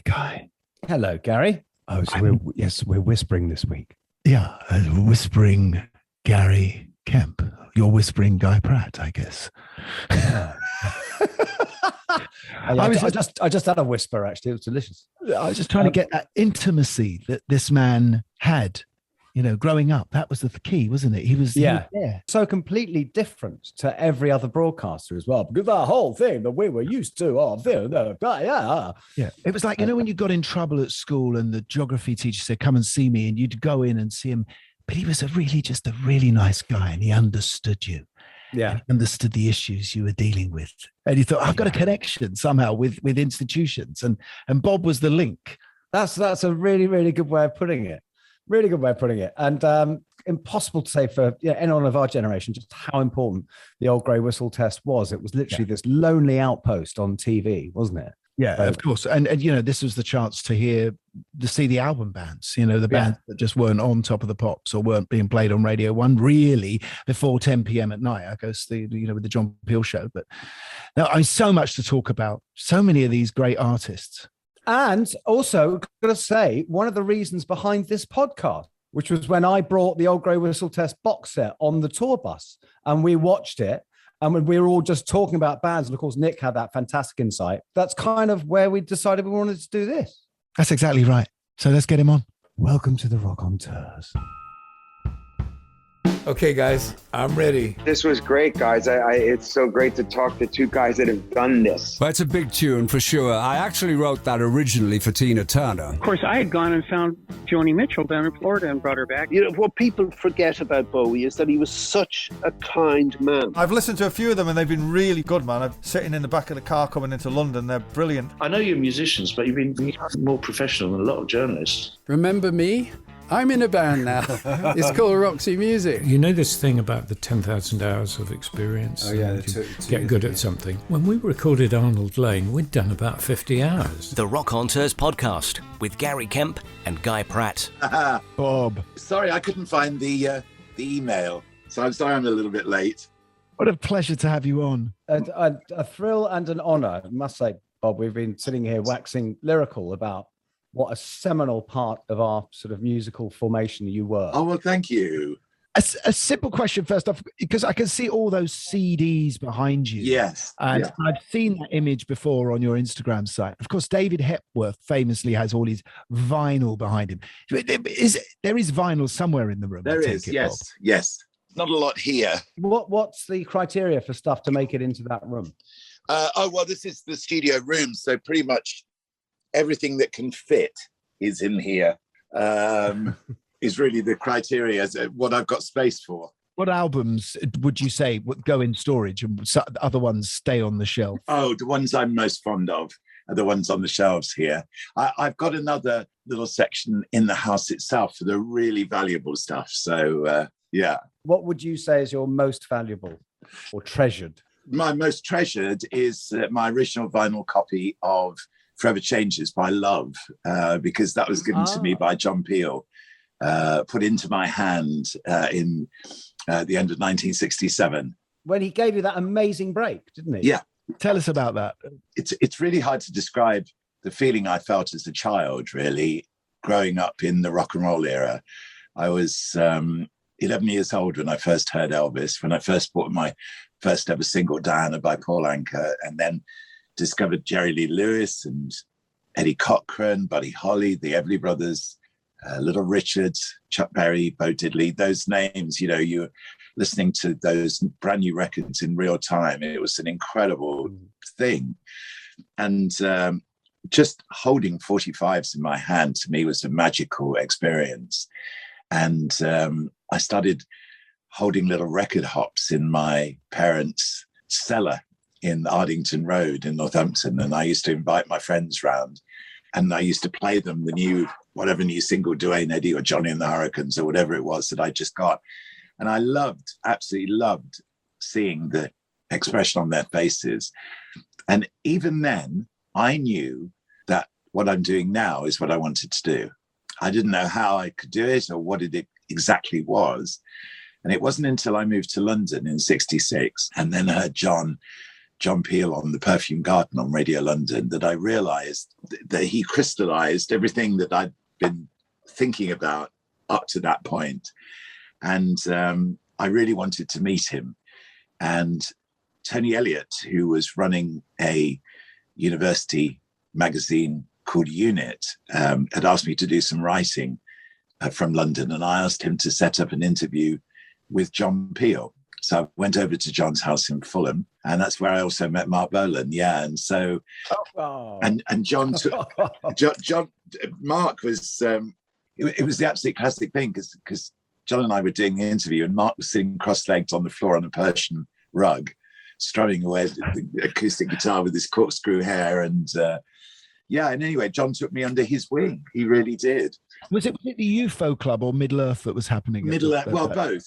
Hi, Guy. Hello, Gary. Oh, so we're whispering this week. Yeah, whispering Gary Kemp. You're whispering Guy Pratt, I guess. I just had a whisper, actually. It was delicious. I was just trying to get that intimacy that this man had, growing up. That was the key, wasn't it? He was there. So completely different to every other broadcaster as well, because that whole thing that we were used to, It was like, when you got in trouble at school and the geography teacher said, come and see me, and you'd go in and see him, but he was just a really nice guy, and he understood you. Yeah. And understood the issues you were dealing with. And you thought, I've got a connection somehow with institutions. And Bob was the link. That's a really, really good way of putting it. Really good way of putting it. And impossible to say for anyone of our generation just how important the old grey whistle test was. It was literally this lonely outpost on TV, wasn't it? Yeah, of course. And this was the chance to see the album bands, the bands that just weren't on Top of the Pops or weren't being played on Radio 1 really before 10 p.m. at night, I guess, with the John Peel show. But now so much to talk about, so many of these great artists. And also, got to say, one of the reasons behind this podcast, which was when I brought the old grey whistle test box set on the tour bus and we watched it. And when we were all just talking about bands, and of course, Nick had that fantastic insight. That's kind of where we decided we wanted to do this. That's exactly right. So let's get him on. Welcome to the Rockonteurs. Okay, guys, I'm ready. This was great, guys. It's so great to talk to two guys that have done this. Well, it's a big tune for sure. I actually wrote that originally for Tina Turner. Of course, I had gone and found Joni Mitchell down in Florida and brought her back. What people forget about Bowie is that he was such a kind man. I've listened to a few of them and they've been really good, man. I'm sitting in the back of the car coming into London. They're brilliant. I know you're musicians, but you've been more professional than a lot of journalists. Remember me? I'm in a band now. It's called Roxy Music. You know this thing about the 10,000 hours of experience? Oh, yeah. Get good at something. When we recorded Arnold Lane, we'd done about 50 hours. The Rockonteurs podcast with Gary Kemp and Guy Pratt. Bob. Sorry, I couldn't find the email, so I'm sorry I'm a little bit late. What a pleasure to have you on. A thrill and an honour, I must say, Bob. We've been sitting here waxing lyrical about what a seminal part of our sort of musical formation you were. Oh, well, thank you. A simple question first off, because I can see all those CDs behind you. Yes. And I've seen that image before on your Instagram site. Of course, David Hepworth famously has all his vinyl behind him. There is vinyl somewhere in the room. There is, yes, Bob. Yes. Not a lot here. What's the criteria for stuff to make it into that room? Well, this is the studio room, so pretty much everything that can fit is in here. Is really the criteria as what I've got space for. What albums would you say would go in storage and other ones stay on the shelf? Oh, the ones I'm most fond of are the ones on the shelves here. I've got another little section in the house itself for the really valuable stuff. So, yeah. What would you say is your most valuable or treasured? My most treasured is my original vinyl copy of Forever Changes by Love, because that was given to me by John Peel, put into my hand in the end of 1967. When he gave you that amazing break, didn't he? Yeah. Tell us about that. It's really hard to describe the feeling I felt as a child, really, growing up in the rock and roll era. I was 11 years old when I first heard Elvis, when I first bought my first ever single, Diana by Paul Anka, and then discovered Jerry Lee Lewis and Eddie Cochran, Buddy Holly, the Everly Brothers, Little Richard, Chuck Berry, Bo Diddley, those names, you're listening to those brand new records in real time. It was an incredible thing. And just holding 45s in my hand to me was a magical experience. And I started holding little record hops in my parents' cellar in Ardington Road in Northampton, and I used to invite my friends round, and I used to play them whatever new single, Duane Eddy or Johnny and the Hurricanes or whatever it was that I just got. And I absolutely loved seeing the expression on their faces. And even then, I knew that what I'm doing now is what I wanted to do. I didn't know how I could do it or what it exactly was. And it wasn't until I moved to London in 66 and then heard John John Peel on the Perfume Garden on Radio London that I realized that he crystallized everything that I'd been thinking about up to that point. And I really wanted to meet him. And Tony Elliott, who was running a university magazine called Unit, had asked me to do some writing from London. And I asked him to set up an interview with John Peel. So I went over to John's house in Fulham, and that's where I also met Mark Bolan. Yeah, and so, and John took Mark was. It was the absolute classic thing because John and I were doing the interview, and Mark was sitting cross-legged on the floor on a Persian rug, strumming away the acoustic guitar with his corkscrew hair, and and anyway, John took me under his wing. He really did. Was it the UFO Club or Middle Earth that was happening? Middle Earth, well, both.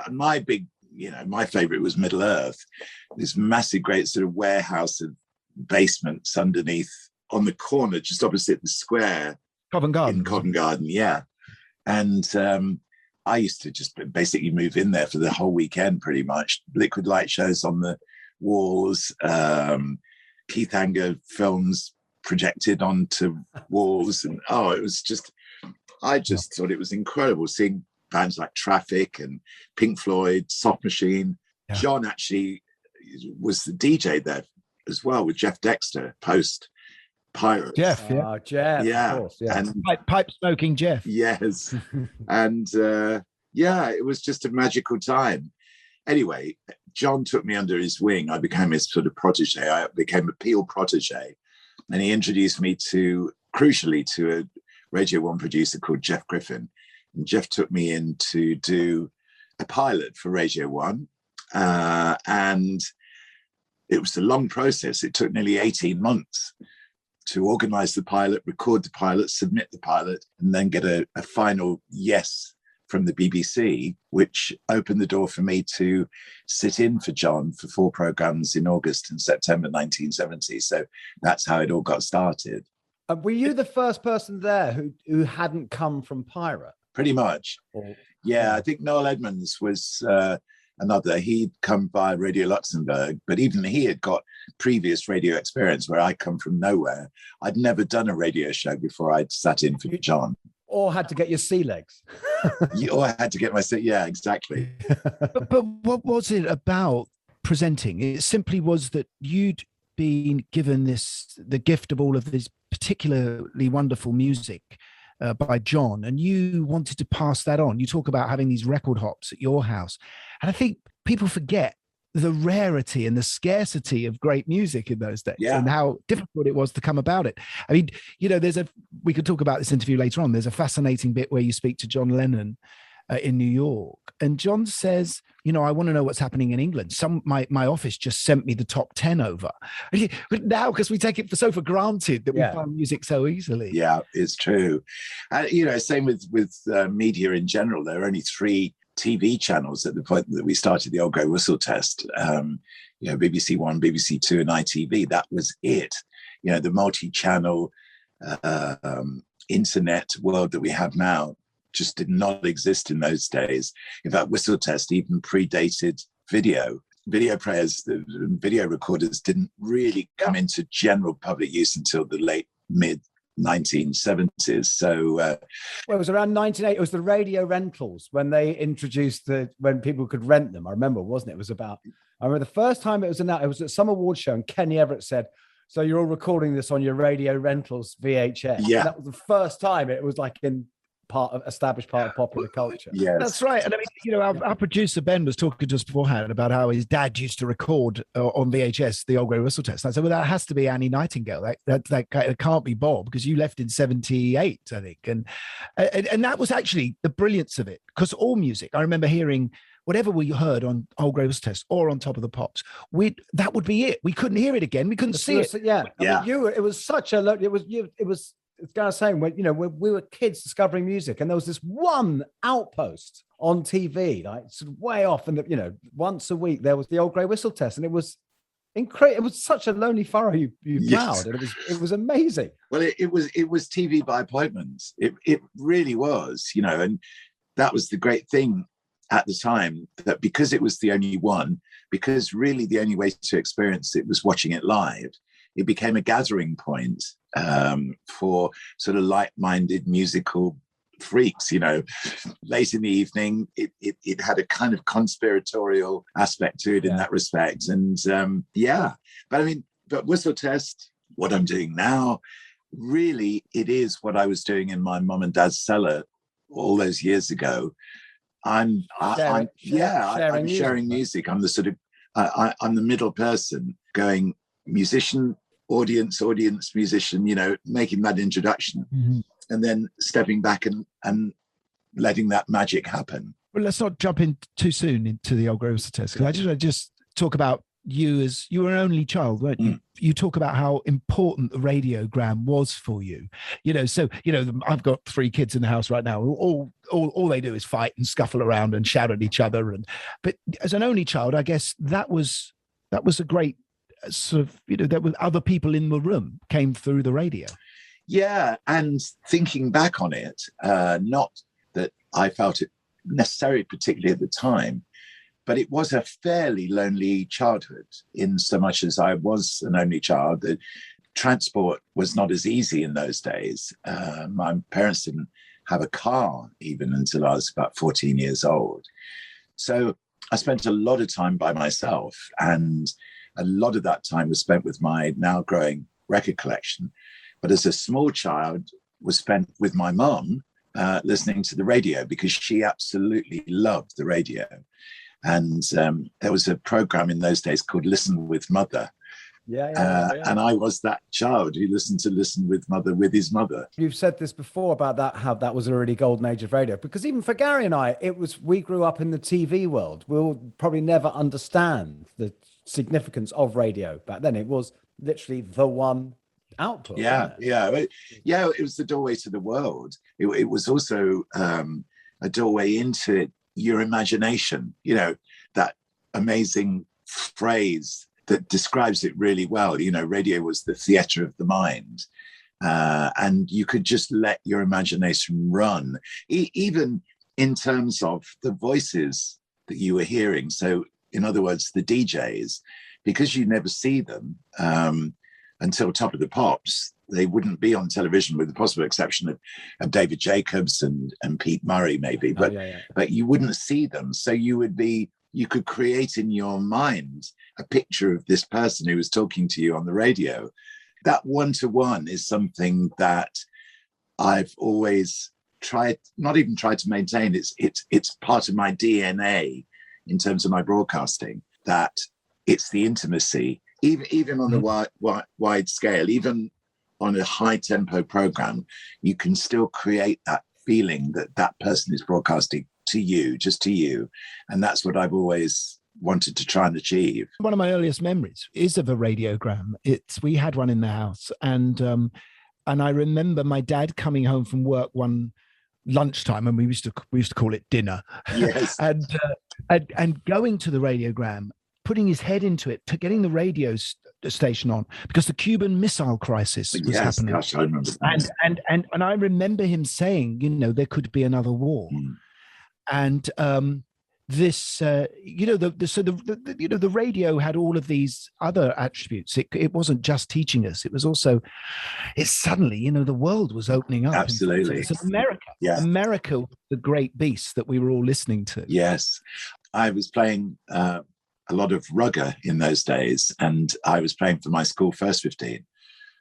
My favorite was Middle Earth, this massive, great sort of warehouse of basements underneath on the corner, just opposite the square. Covent Garden. In Covent Garden, yeah. And I used to just basically move in there for the whole weekend, pretty much. Liquid light shows on the walls, Keith Anger films projected onto walls. And it was just, I just thought it was incredible seeing bands like Traffic and Pink Floyd, Soft Machine. Yeah. John actually was the DJ there as well with Jeff Dexter, post Pirates. Jeff, Jeff, yeah, of course, yeah. And pipe smoking Jeff. Yes, and it was just a magical time. Anyway, John took me under his wing. I became his sort of protege. I became a Peel protege, and he introduced me crucially to a Radio 1 producer called Jeff Griffin. And Jeff took me in to do a pilot for Radio 1. And it was a long process. It took nearly 18 months to organize the pilot, record the pilot, submit the pilot, and then get a final yes from the BBC, which opened the door for me to sit in for John for 4 programs in August and September 1970. So that's how it all got started. Were you the first person there who hadn't come from Pirate? Pretty much. Yeah, I think Noel Edmonds was another. He'd come via Radio Luxembourg, but even he had got previous radio experience where I come from nowhere. I'd never done a radio show before I'd sat in for John. Or had to get your sea legs. Or I had to get my sea, yeah, exactly. but what was it about presenting? It simply was that you'd been given the gift of all of this particularly wonderful music by John, and you wanted to pass that on. You talk about having these record hops at your house, and I think people forget the rarity and the scarcity of great music in those days, and how difficult it was to come about it. I mean, we could talk about this interview later on. There's a fascinating bit where you speak to John Lennon in New York, and John says, I want to know what's happening in England. My office just sent me the top 10 over. But now, because we take it for granted that we find music so easily. Yeah, it's true. Same with media in general. There are only 3 TV channels at the point that we started the Old Grey Whistle test. BBC One, BBC Two, and ITV. That was it. The multi-channel internet world that we have now just did not exist in those days. In fact, Whistle Test even predated video. Video players, the video recorders didn't really come into general public use until the late mid 1970s. So it was around 1980. It was the radio rentals when they introduced when people could rent them. I remember, wasn't it? I remember the first time it was announced. It was at some award show, and Kenny Everett said, "So you're all recording this on your radio rentals VHS." Yeah, and that was the first time it was like established part of popular culture. Yes, that's right. And I mean, our producer Ben was talking to us beforehand about how his dad used to record on VHS the Old Grey Whistle test. And I said, well, that has to be Annie Nightingale. That can't be Bob, because you left in 78, I think. And that was actually the brilliance of it, because all music, I remember hearing whatever we heard on Old Grey Whistle Test or on Top of the Pops, that would be it. We couldn't hear it again. We couldn't see it. Yeah. I mean, it was such a it's kind of saying when we were kids discovering music, and there was this one outpost on TV, like sort of way off, and once a week there was the Old Grey Whistle test, and it was incredible. It was such a lonely furrow you plowed, and it was amazing. Well, it was TV by appointment. It really was, and that was the great thing at the time that because it was the only one, because really the only way to experience it was watching it live, it became a gathering point for sort of like-minded musical freaks, late in the evening. It had a kind of conspiratorial aspect to it in that respect. And but Whistle Test, what I'm doing now, really, it is what I was doing in my mum and dad's cellar all those years ago. I'm sharing music. I'm the sort of, I'm the middle person going musician, audience, musician, making that introduction, and then stepping back and letting that magic happen. Well, let's not jump in too soon into the Old Grey Whistle Test, because I just talk about you as you were an only child, weren't you? You talk about how important the radiogram was for you. I've got 3 kids in the house right now. All they do is fight and scuffle around and shout at each other. But as an only child, I guess that was a great sort of, there were other people in the room came through the radio. Yeah, and thinking back on it, not that I felt it necessarily particularly at the time, but it was a fairly lonely childhood in so much as I was an only child. The transport was not as easy in those days. My parents didn't have a car even until I was about 14 years old. So I spent a lot of time by myself, and a lot of that time was spent with my now growing record collection. But as a small child, was spent with my mum listening to the radio, because she absolutely loved the radio. And there was a program in those days called Listen with Mother. And I was that child who listened to Listen with Mother with his mother. You've said this before about that, how that was a really golden age of radio, because even for Gary and I, we grew up in the TV world. We'll probably never understand the significance of radio back then. It was literally the one output. It was the doorway to the world. It was also a doorway into your imagination, that amazing phrase that describes it really well. Radio was the theater of the mind, and you could just let your imagination run, even in terms of the voices that you were hearing. So in other words, the DJs, because you never see them until Top of the Pops, they wouldn't be on television, with the possible exception of David Jacobs and Pete Murray, maybe. But you wouldn't see them. So you could create in your mind a picture of this person who was talking to you on the radio. That one-to-one is something that I've always not even tried to maintain. It's part of my DNA in terms of my broadcasting, that it's the intimacy, even on a wide scale, even on a high tempo program, you can still create that feeling that person is broadcasting to you, just to you. And that's what I've always wanted to try and achieve. One of my earliest memories is of a radiogram. We had one in the house, and I remember my dad coming home from work one lunchtime, and we used to call it dinner. Yes. and going to the radiogram, putting his head into it, getting the radio station on, because the Cuban Missile Crisis was happening. Gosh, I remember that. And I remember him saying, there could be another war. And this, the radio had all of these other attributes. It wasn't just teaching us. It was also, suddenly, the world was opening up. Absolutely. It's America. Yeah. America was the great beast that we were all listening to. Yes. I was playing a lot of rugger in those days, and I was playing for my school First 15.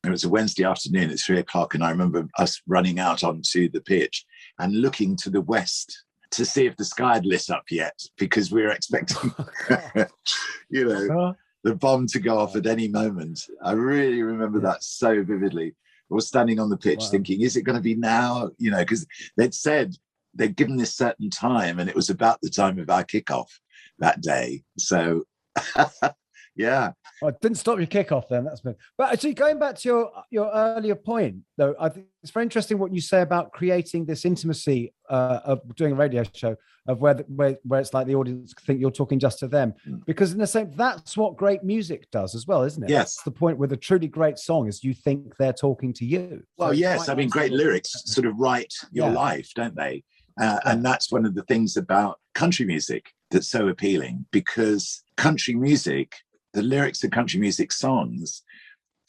It was a Wednesday afternoon at 3:00, and I remember us running out onto the pitch and looking to the west to see if the sky had lit up yet, because we were expecting, the bomb to go off at any moment. I really remember that so vividly. I was standing on the pitch thinking, is it going to be now? Because they'd given this certain time, and it was about the time of our kickoff that day. So yeah. Well, it didn't stop your kickoff then. That's been. But actually, going back to your earlier point, though, I think it's very interesting what you say about creating this intimacy of doing a radio show, of where it's like the audience think you're talking just to them, because in a sense that's what great music does as well, isn't it? Yes. That's the point with a truly great song, is you think they're talking to you. Well, yes. I mean, great lyrics sort of write your life, don't they? And that's one of the things about country music that's so appealing, because country music, the lyrics of country music songs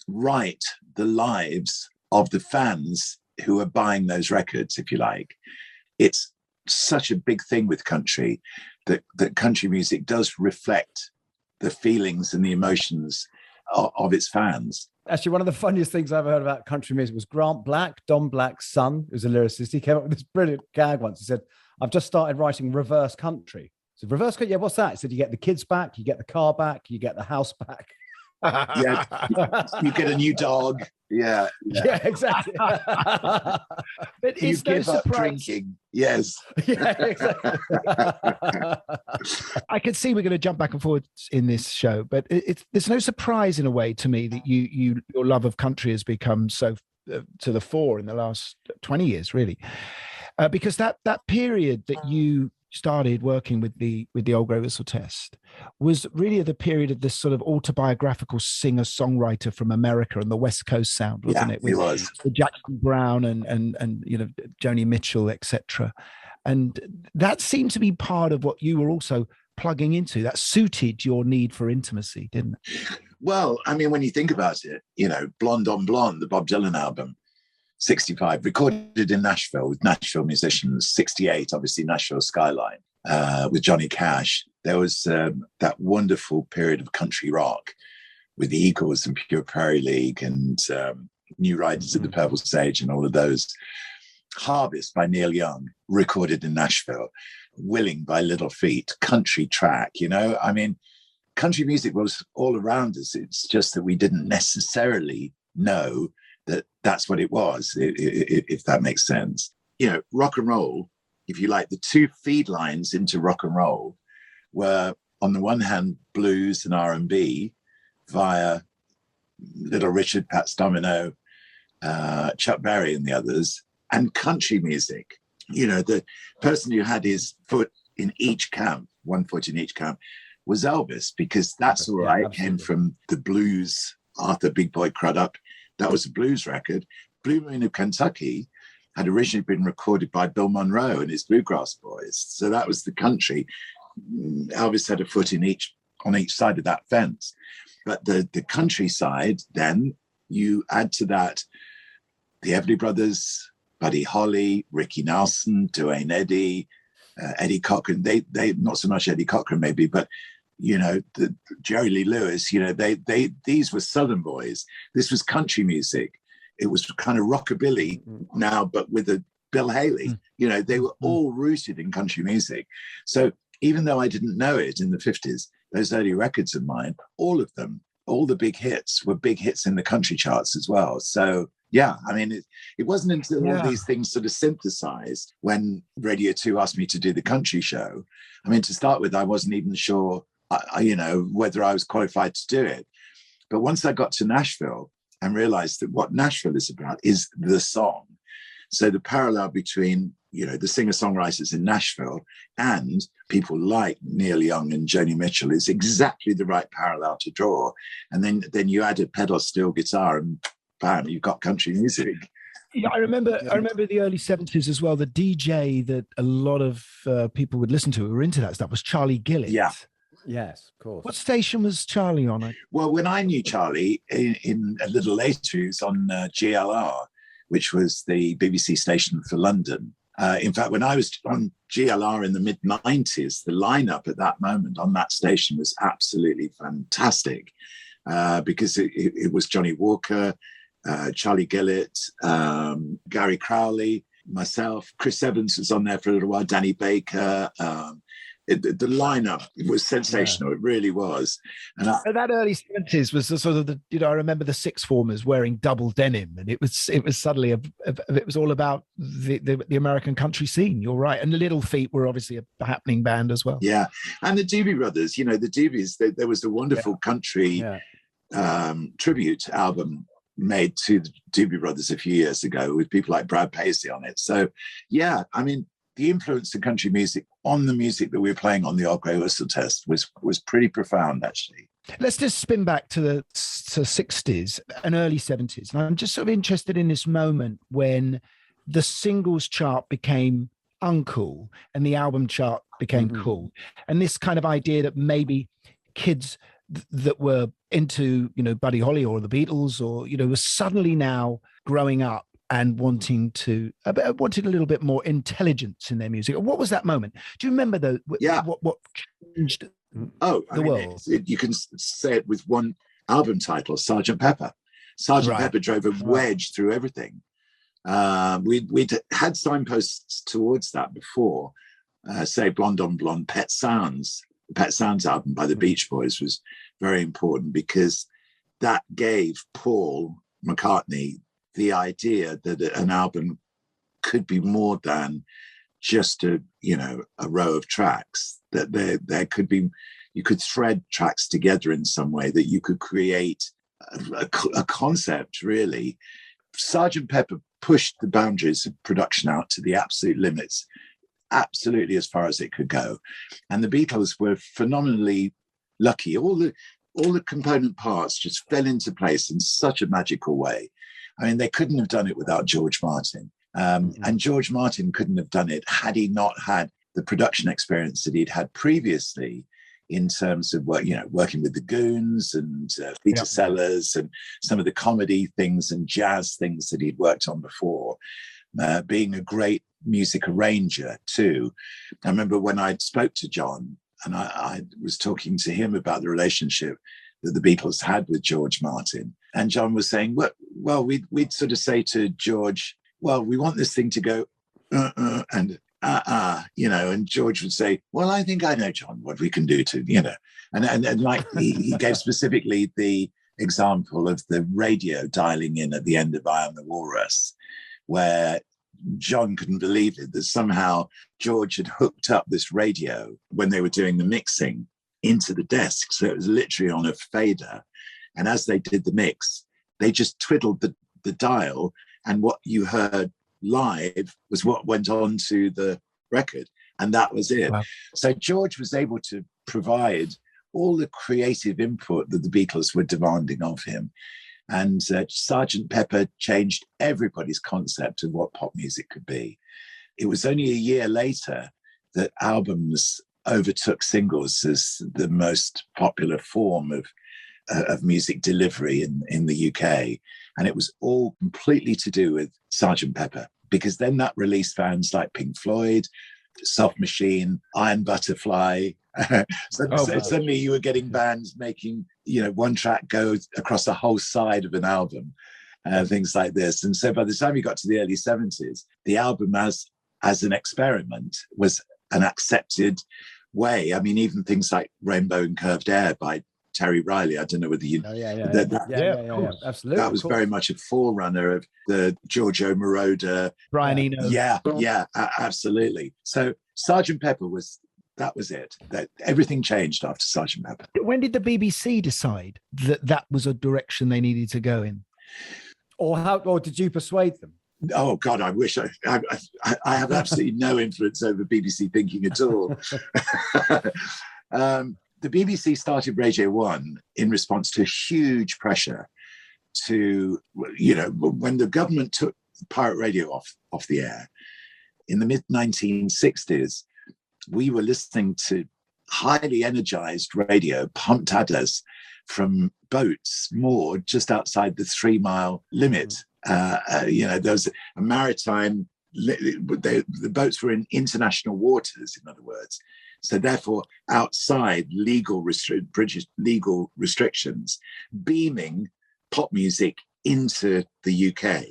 write the lives of the fans who are buying those records, if you like. It's such a big thing with country that country music does reflect the feelings and the emotions of its fans. Actually, one of the funniest things I've heard about country music was Grant Black, Don Black's son, who's a lyricist. He came up with this brilliant gag once. He said, I've just started writing reverse country. So reverse country, yeah, what's that? He said, you get the kids back, you get the car back, you get the house back. Yeah, you get a new dog. Yeah, yeah, exactly. But you give up drinking. Yes. Yeah, exactly. I can see we're going to jump back and forth in this show, but there's no surprise in a way to me that your love of country has become so to the fore in the last 20 years, really, because that period that you started working with the Old Grey Whistle Test was really the period of this sort of autobiographical singer-songwriter from America and the West Coast sound, wasn't it? It was. With Jackson Browne and you know, Joni Mitchell, etc. And that seemed to be part of what you were also plugging into. That suited your need for intimacy, didn't it? Well, I mean, when you think about it, you know, Blonde on Blonde, the Bob Dylan album, 65, recorded in Nashville with Nashville musicians. 68, obviously Nashville Skyline with Johnny Cash. There was that wonderful period of country rock with the Eagles and Pure Prairie League and New Riders of the Purple Sage and all of those. Harvest by Neil Young, recorded in Nashville. Willing by Little Feat, country track, you know. I mean, country music was all around us. It's just that we didn't necessarily know that that's what it was, if that makes sense. You know, rock and roll, if you like, the two feed lines into rock and roll were, on the one hand, blues and R&B via Little Richard, Pat Stomino, Chuck Berry and the others, and country music. You know, the person who had his foot in each camp, one foot in each camp, was Elvis, because that's all right. It came from the blues, Arthur Big Boy Crudup. That was a blues record. Blue Moon of Kentucky had originally been recorded by Bill Monroe and his Bluegrass Boys. So that was the country. Elvis had a foot on each side of that fence. But the countryside, then you add to that the Everly Brothers, Buddy Holly, Ricky Nelson, Duane Eddy, Eddie Cochran. They not so much Eddie Cochran maybe, but you know, Jerry Lee Lewis, you know, these were Southern boys. This was country music. It was kind of rockabilly now, but with a Bill Haley. You know, they were all rooted in country music. So even though I didn't know it in the 50s, those early records of mine, all of them, all the big hits were big hits in the country charts as well. So yeah, I mean, it wasn't until all these things sort of synthesized when Radio 2 asked me to do the country show. I mean, to start with, I wasn't even sure, you know, whether I was qualified to do it. But once I got to Nashville and realized that what Nashville is about is the song. So the parallel between, you know, the singer-songwriters in Nashville and people like Neil Young and Joni Mitchell is exactly the right parallel to draw. And then you add a pedal steel guitar and bam, you've got country music. Yeah, I remember the early 70s as well. The DJ that a lot of people would listen to who were into that stuff was Charlie Gillett. Yeah. Yes, of course. What station was Charlie on? Well, when I knew Charlie, in a little later, he was on GLR, which was the BBC station for London. In fact, when I was on GLR in the mid-90s, the lineup at that moment on that station was absolutely fantastic because it was Johnny Walker, Charlie Gillett, Gary Crowley, myself, Chris Evans was on there for a little while, Danny Baker. The lineup was sensational. It really was. And that early 70s was the sort of I remember the sixth formers wearing double denim, and it was suddenly it was all about the American country scene. You're right. And the Little Feat were obviously a happening band as well. Yeah. And the Doobie Brothers, you know, the Doobies, there was a wonderful country tribute album made to the Doobie Brothers a few years ago with people like Brad Paisley on it. So yeah, I mean, the influence of country music on the music that we were playing on the Old Grey Whistle Test was pretty profound, actually. Let's just spin back to the 60s and early 70s. And I'm just sort of interested in this moment when the singles chart became uncool and the album chart became cool. And this kind of idea that maybe kids that were into, you know, Buddy Holly or the Beatles or, you know, were suddenly now growing up and wanting a little bit more intelligence in their music. What was that moment? Do you remember what changed the world? You can say it with one album title, Sgt. Pepper. Sgt. Pepper drove a wedge through everything. We'd had signposts towards that before. Say Blonde on Blonde, Pet Sounds. The Pet Sounds album by the Beach Boys was very important because that gave Paul McCartney the idea that an album could be more than just a row of tracks, that there could be, you could thread tracks together in some way, that you could create a concept, really. Sgt. Pepper pushed the boundaries of production out to the absolute limits, absolutely as far as it could go. And the Beatles were phenomenally lucky. All the component parts just fell into place in such a magical way. I mean, they couldn't have done it without George Martin. And George Martin couldn't have done it had he not had the production experience that he'd had previously in terms of working with the Goons and Peter Sellers and some of the comedy things and jazz things that he'd worked on before. Being a great music arranger too. I remember when I spoke to John and I was talking to him about the relationship that the Beatles had with George Martin. And John was saying, well, we'd sort of say to George, well, we want this thing to go, and George would say, well, I think I know, John, what we can do to, and like he gave specifically the example of the radio dialing in at the end of I Am the Walrus, where John couldn't believe it, that somehow George had hooked up this radio when they were doing the mixing into the desk. So it was literally on a fader. And as they did the mix, they just twiddled the dial, and what you heard live was what went on to the record. And that was it. Wow. So George was able to provide all the creative input that the Beatles were demanding of him. And Sgt. Pepper changed everybody's concept of what pop music could be. It was only a year later that albums overtook singles as the most popular form of music delivery in the UK. And it was all completely to do with Sgt. Pepper, because then that released bands like Pink Floyd, Soft Machine, Iron Butterfly. Suddenly you were getting bands making, one track go across the whole side of an album, things like this. And so by the time you got to the early 70s, the album as an experiment was an accepted way. I mean, even things like Rainbow and Curved Air by Terry Riley. I don't know whether you... Absolutely. That was very much a forerunner of the Giorgio Moroder. Brian Eno. Absolutely. So Sgt. Pepper was it. That everything changed after Sgt. Pepper. When did the BBC decide that was a direction they needed to go in? Or did you persuade them? Oh God, I wish I have absolutely no influence over BBC thinking at all. The BBC started Radio 1 in response to huge pressure to, when the government took pirate radio off the air in the mid-1960s, we were listening to highly energized radio pumped at us from boats moored just outside the 3-mile limit. There was a maritime, the boats were in international waters, in other words. So therefore, outside British legal restrictions, beaming pop music into the UK.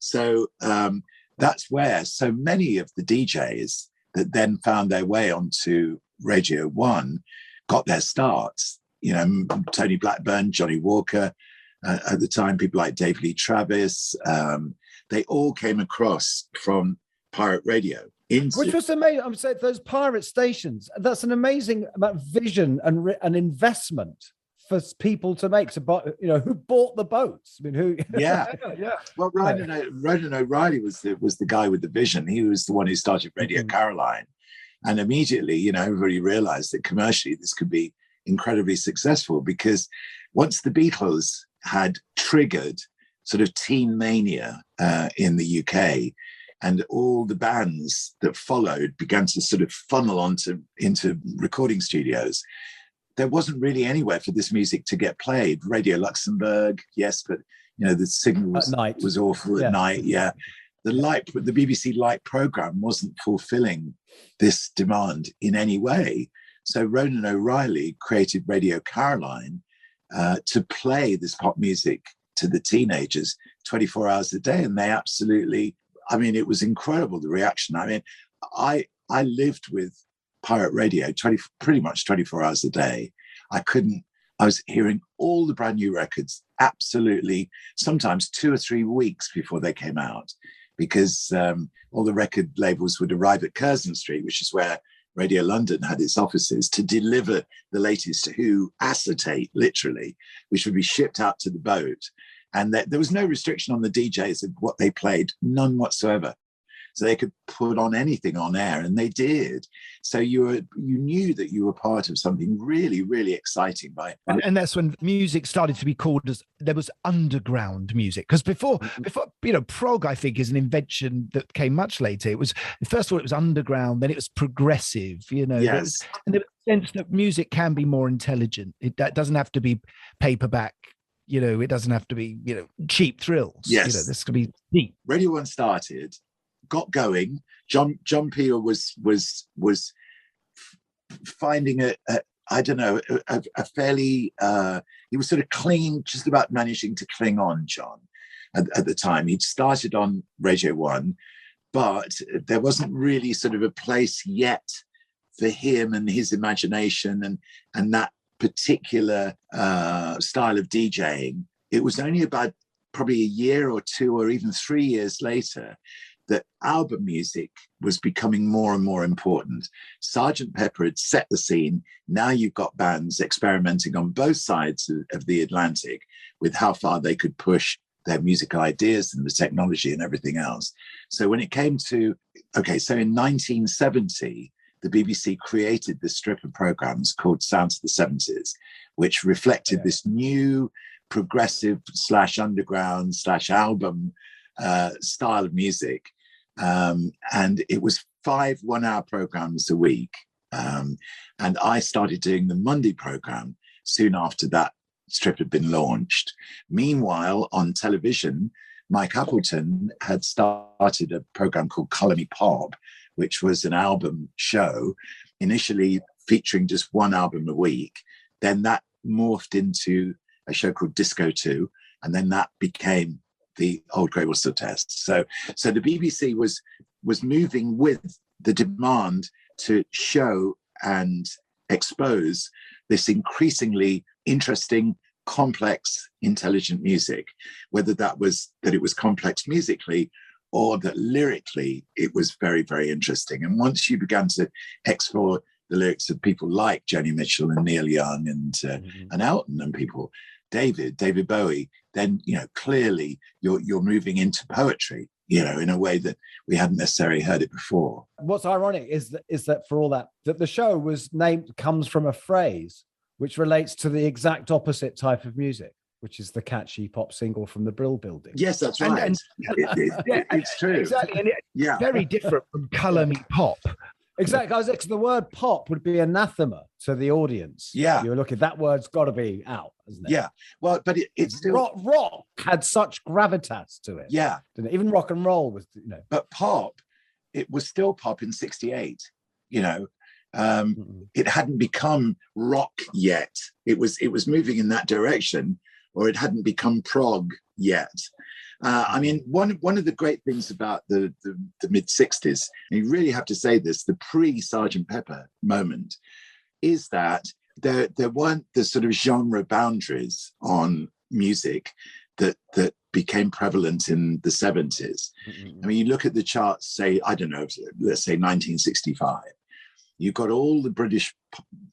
So that's where so many of the DJs that then found their way onto Radio 1 got their starts. Tony Blackburn, Johnny Walker, at the time, people like Dave Lee Travis, they all came across from pirate radio. Which was amazing. I'm saying those pirate stations, that's an amazing amount of vision and an investment for people to make, to buy, who bought the boats? I mean, who? Yeah. Well, Ronan O'Reilly was the guy with the vision. He was the one who started Radio Caroline. And immediately, everybody realized that commercially this could be incredibly successful, because once the Beatles had triggered sort of teen mania in the UK, and all the bands that followed began to sort of funnel into recording studios, there wasn't really anywhere for this music to get played. Radio Luxembourg, yes, but the signal was awful at night. Yeah, the BBC Light program wasn't fulfilling this demand in any way. So Ronan O'Reilly created Radio Caroline to play this pop music to the teenagers 24 hours a day, and they absolutely. I mean, it was incredible, the reaction. I mean, I lived with pirate radio pretty much 24 hours a day. I was hearing all the brand new records, absolutely, sometimes 2 or 3 weeks before they came out, because all the record labels would arrive at Curzon Street, which is where Radio London had its offices, to deliver the latest Who acetate, literally, which would be shipped out to the boat. And there was no restriction on the DJs of what they played, none whatsoever. So they could put on anything on air, and they did. So you knew that you were part of something really, really exciting. And that's when music started to be called as, there was underground music. Because before, prog, I think, is an invention that came much later. It was, first of all, it was underground, then it was progressive, Yes. And there was a sense that music can be more intelligent. That doesn't have to be paperback. It doesn't have to be, cheap thrills. Yes. This could be deep. Radio 1 started, got going. John Peel was finding a fairly, he was sort of clinging, just about managing to cling on, John, at the time. He'd started on Radio 1, but there wasn't really sort of a place yet for him and his imagination and that particular style of DJing. It was only about probably a year or 2 or even 3 years later that album music was becoming more and more important. Sgt. Pepper had set the scene. Now you've got bands experimenting on both sides of the Atlantic with how far they could push their musical ideas and the technology and everything else. So when it came to, so in 1970, the BBC created this strip of programs called Sounds of the 70s, which reflected this new progressive / underground / album style of music. And it was 5 one-hour programs a week. And I started doing the Monday program soon after that strip had been launched. Meanwhile, on television, Mike Appleton had started a program called Colour Me Pop, which was an album show, initially featuring just one album a week. Then that morphed into a show called Disco 2, and then that became the Old Grey Whistle Test. So the BBC was moving with the demand to show and expose this increasingly interesting, complex, intelligent music, whether that it was complex musically or that lyrically it was very, very interesting. And once you began to explore the lyrics of people like Joni Mitchell and Neil Young and Elton and people, David Bowie, then clearly you're moving into poetry, in a way that we hadn't necessarily heard it before. What's ironic is that for all that the show was comes from a phrase which relates to the exact opposite type of music, which is the catchy pop single from the Brill Building. Yes, that's right. It's true. Exactly. And it's very different from Colour Me Pop. Exactly. Because the word pop would be anathema to the audience. Yeah. You're looking, that word's got to be out, isn't it? Yeah. Well, but it's still... Rock had such gravitas to it. Yeah. Didn't it? Even rock and roll was, But pop, it was still pop in 68, It hadn't become rock yet. It was moving in that direction, or it hadn't become prog yet. I mean, one of the great things about the mid-60s, and you really have to say this, the pre-Sgt. Pepper moment, is that there weren't the sort of genre boundaries on music that became prevalent in the 70s. I mean, you look at the charts, say, I don't know, let's say 1965. You've got all the British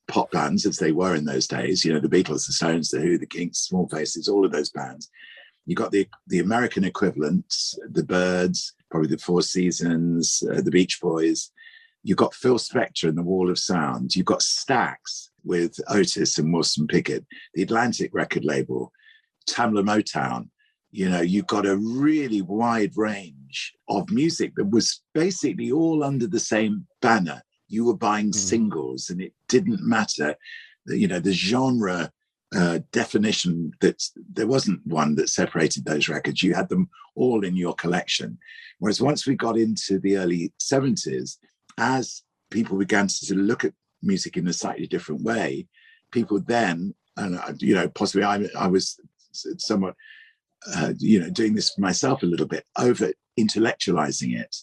pop bands, as they were in those days, the Beatles, the Stones, the Who, the Kinks, Small Faces, all of those bands. You got the American equivalents, the Byrds, probably the Four Seasons, the Beach Boys. You've got Phil Spector and the Wall of Sound. You've got Stax with Otis and Wilson Pickett, the Atlantic record label, Tamla Motown, You got a really wide range of music that was basically all under the same banner. You were buying singles, and it didn't matter, the genre definition, that there wasn't one that separated those records. You had them all in your collection. Whereas once we got into the early 70s, as people began to sort of look at music in a slightly different way, people then, and possibly I was somewhat, doing this for myself a little bit, over intellectualizing it,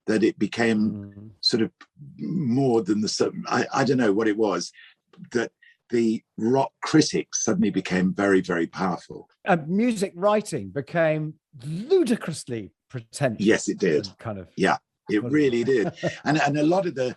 that it became sort of more than I don't know what it was, that the rock critics suddenly became very, very powerful. Music writing became ludicrously pretentious. Yes, it did. Kind of. Yeah, it really did. And a lot of the,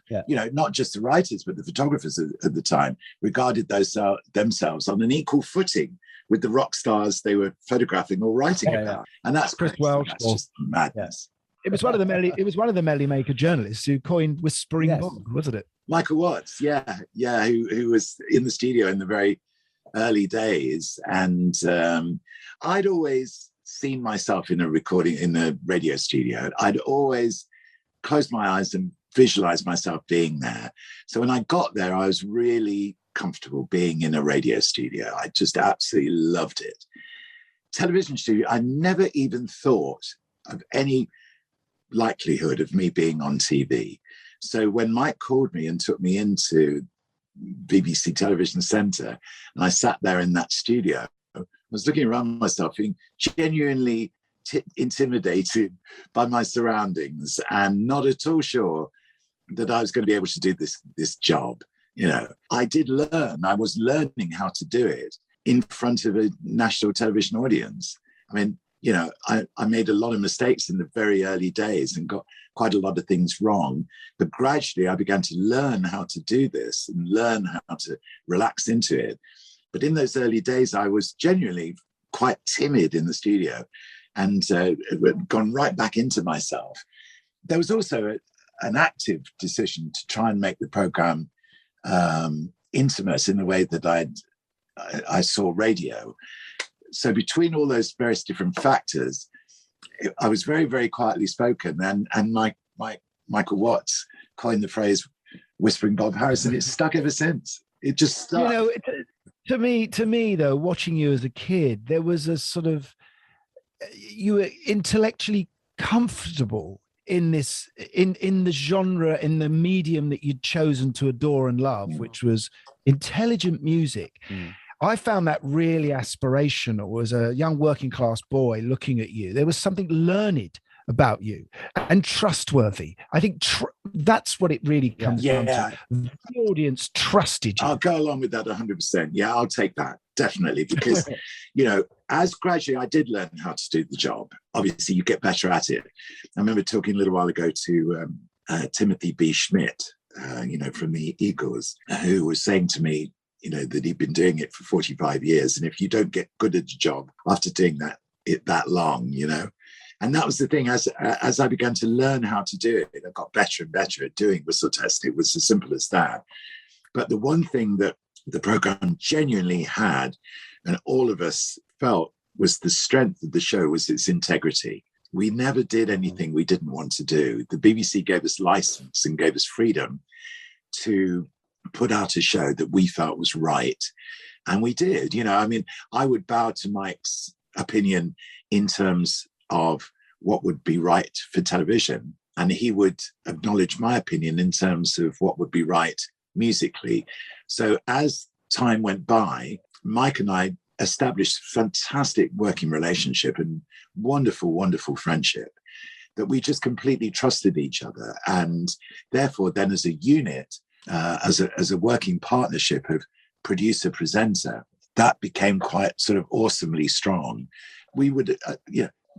not just the writers, but the photographers at the time regarded themselves on an equal footing with the rock stars they were photographing or writing about. And that's Chris crazy. Welch. That's just madness. It was one of the Melly Maker journalists who coined Whispering Bob, wasn't it? Michael Watts, who was in the studio in the very early days. And I'd always seen myself in the radio studio. I'd always closed my eyes and visualized myself being there. So when I got there, I was really comfortable being in a radio studio. I just absolutely loved it. Television studio, I never even thought of any likelihood of me being on TV. So when Mike called me and took me into BBC Television Centre, and I sat there in that studio, I was looking around myself, being genuinely intimidated by my surroundings and not at all sure that I was going to be able to do this job. I did learn. I was learning how to do it in front of a national television audience. I mean, I made a lot of mistakes in the very early days and got quite a lot of things wrong. But gradually I began to learn how to do this and learn how to relax into it. But in those early days, I was genuinely quite timid in the studio and gone right back into myself. There was also an active decision to try and make the program intimate in the way that I saw radio. So between all those various different factors, I was very, very quietly spoken. And Michael Watts coined the phrase "Whispering Bob Harrison." It's stuck ever since. It just stuck. To me though, watching you as a kid, there was a sort of, you were intellectually comfortable in this, in the genre, in the medium that you'd chosen to adore and love, which was intelligent music. I found that really aspirational as a young working class boy looking at you. There was something learned about you and trustworthy. I think that's what it really comes down to. The audience trusted you. I'll go along with that 100%. Yeah, I'll take that, definitely. Because, as gradually I did learn how to do the job, obviously you get better at it. I remember talking a little while ago to Timothy B. Schmidt, from the Eagles, who was saying to me, that he'd been doing it for 45 years. And if you don't get good at a job after doing it that long, and that was the thing, as I began to learn how to do it, I got better and better at doing whistle test. It was as simple as that. But the one thing that the program genuinely had, and all of us felt, was the strength of the show, was its integrity. We never did anything we didn't want to do. The BBC gave us license and gave us freedom to put out a show that we felt was right. And we did. I would bow to Mike's opinion in terms of what would be right for television, and he would acknowledge my opinion in terms of what would be right musically. So as time went by, Mike and I established a fantastic working relationship and wonderful, wonderful friendship that we just completely trusted each other. And therefore, then as a unit, as a working partnership of producer presenter, that became quite sort of awesomely strong. We would,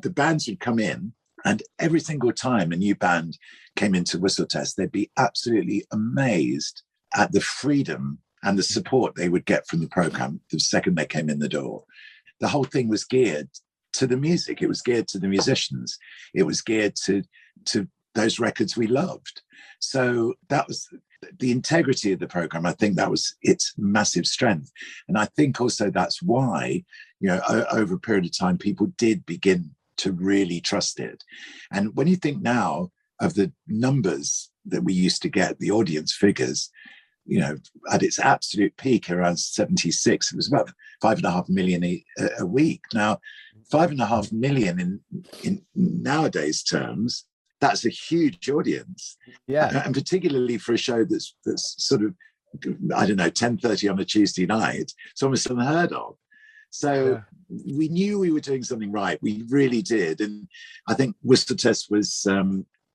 the bands would come in, and every single time a new band came into Whistle Test, they'd be absolutely amazed at the freedom and the support they would get from the program the second they came in the door. The whole thing was geared to the music. It was geared to the musicians. It was geared to those records we loved. So that was the integrity of the program, I think that was its massive strength. And I think also that's why, over a period of time, people did begin to really trust it. And when you think now of the numbers that we used to get, the audience figures, at its absolute peak around 76, it was about 5.5 million a week. Now, 5.5 million in nowadays terms, that's a huge audience. Yeah. And particularly for a show that's sort of, I don't know, 10:30 on a Tuesday night, it's almost unheard of. So we knew we were doing something right. We really did. And I think Whistle Test was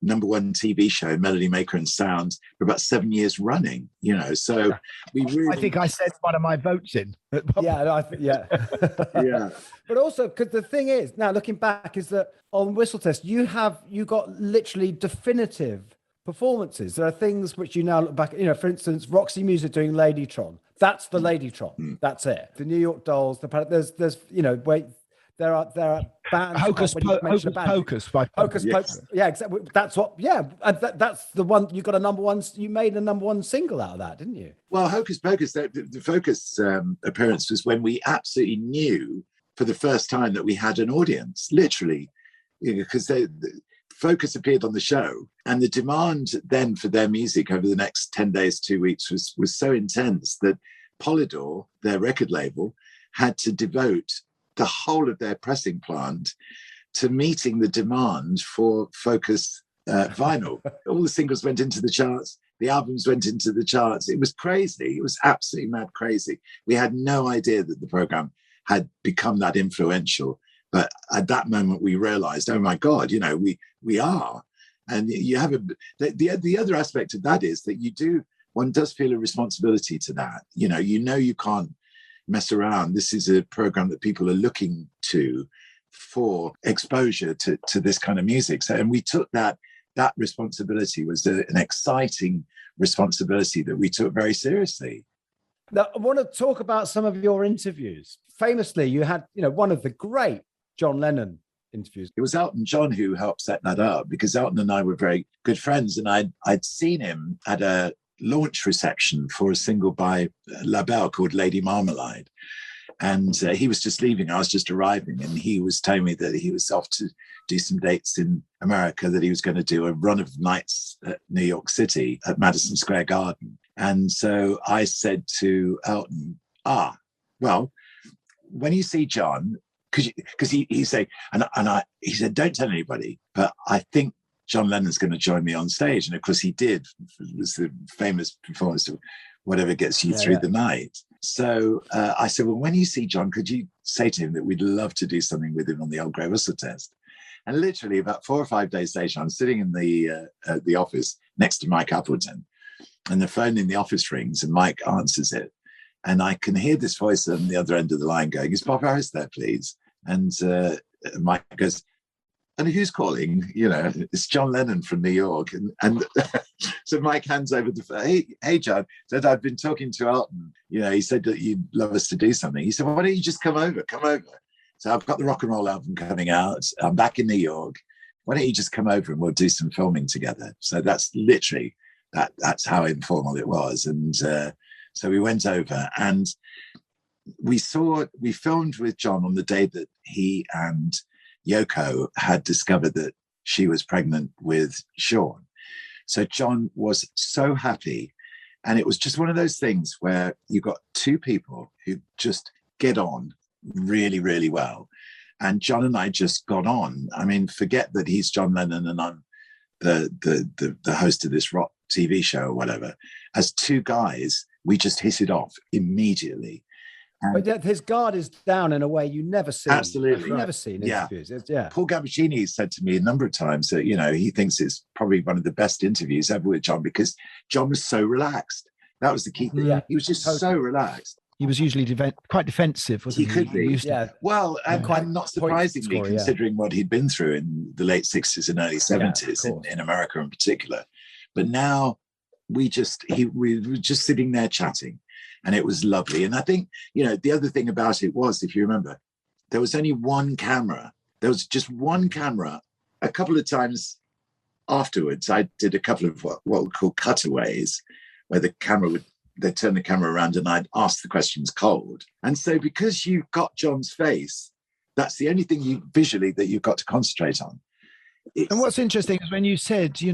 number one TV show, Melody Maker and Sound, for about 7 years running, so we really... I think I sent one of my votes in. Yeah. Yeah. But also, because the thing is, now looking back, is that on Whistle Test, you got literally definitive performances. There are things which you now look back, for instance, Roxy Music doing Ladytron. That's the Ladytron. That's it. The New York Dolls. There's there are bands. Hocus Pocus by Hocus Pocus. Yeah, exactly. That's what. Yeah, and that's the one. You got a number one. You made a number one single out of that, didn't you? Well, Hocus Pocus. The Focus appearance was when we absolutely knew for the first time that we had an audience. Literally, because Focus appeared on the show, and the demand then for their music over the next 10 days, 2 weeks was so intense that Polydor, their record label, had to devote the whole of their pressing plant to meeting the demand for Focus vinyl. All the singles went into the charts. The albums went into the charts. It was crazy. It was absolutely mad crazy. We had no idea that the program had become that influential. But at that moment, we realized, oh my God, we are. And you have the other aspect of that is that one does feel a responsibility to that. You can't mess around. This is a program that people are looking to for exposure to this kind of music. So, and we took that responsibility was an exciting responsibility that we took very seriously. Now, I want to talk about some of your interviews. Famously, you had, one of the great John Lennon interviews. It was Elton John who helped set that up, because Elton and I were very good friends, and I'd seen him at a launch reception for a single by LaBelle called Lady Marmalade. And he was just leaving. I was just arriving, and he was telling me that he was off to do some dates in America, that he was going to do a run of nights at New York City at Madison Square Garden. And so I said to Elton, well, when you see John, because he said, he said, don't tell anybody, but I think John Lennon's going to join me on stage. And of course he did. It was the famous performance of Whatever Gets You Through the Night. So I said, well, when you see John, could you say to him that we'd love to do something with him on the Old Grey Whistle Test? And literally about 4 or 5 days later, I'm sitting in the office next to Mike Appleton, and the phone in the office rings, and Mike answers it. And I can hear this voice on the other end of the line going, is Bob Harris there, please? And Mike goes, and who's calling? It's John Lennon from New York. And so Mike hands over the phone. Hey, John, said, I've been talking to Elton. He said that you'd love us to do something. He said, well, why don't you just come over? So I've got the rock and roll album coming out. I'm back in New York. Why don't you just come over and we'll do some filming together? So that's literally, that's how informal it was. And so we went over, and we filmed with John on the day that he and Yoko had discovered that she was pregnant with Sean. So John was so happy. And it was just one of those things where you got two people who just get on really, really well. And John and I just got on. I mean, forget that he's John Lennon and I'm the host of this rock TV show or whatever. As two guys, we just hit it off immediately. But his guard is down in a way you never see. Absolutely. You've never seen interviews. Yeah. Paul Gambaccini said to me a number of times that, he thinks it's probably one of the best interviews ever with John, because John was so relaxed. That was the key thing. Yeah. He was just so relaxed. He was usually quite defensive, wasn't he? He could be. Well, and quite not surprisingly, considering what he'd been through in the late 60s and early 70s in America in particular. But now we were just sitting there chatting. And it was lovely. And I think, the other thing about it was, if you remember, there was only one camera. There was just one camera. A couple of times afterwards, I did a couple of what we call cutaways, where they'd turn the camera around and I'd ask the questions cold. And so because you've got John's face, that's the only thing visually that you've got to concentrate on. And what's interesting is when you said, do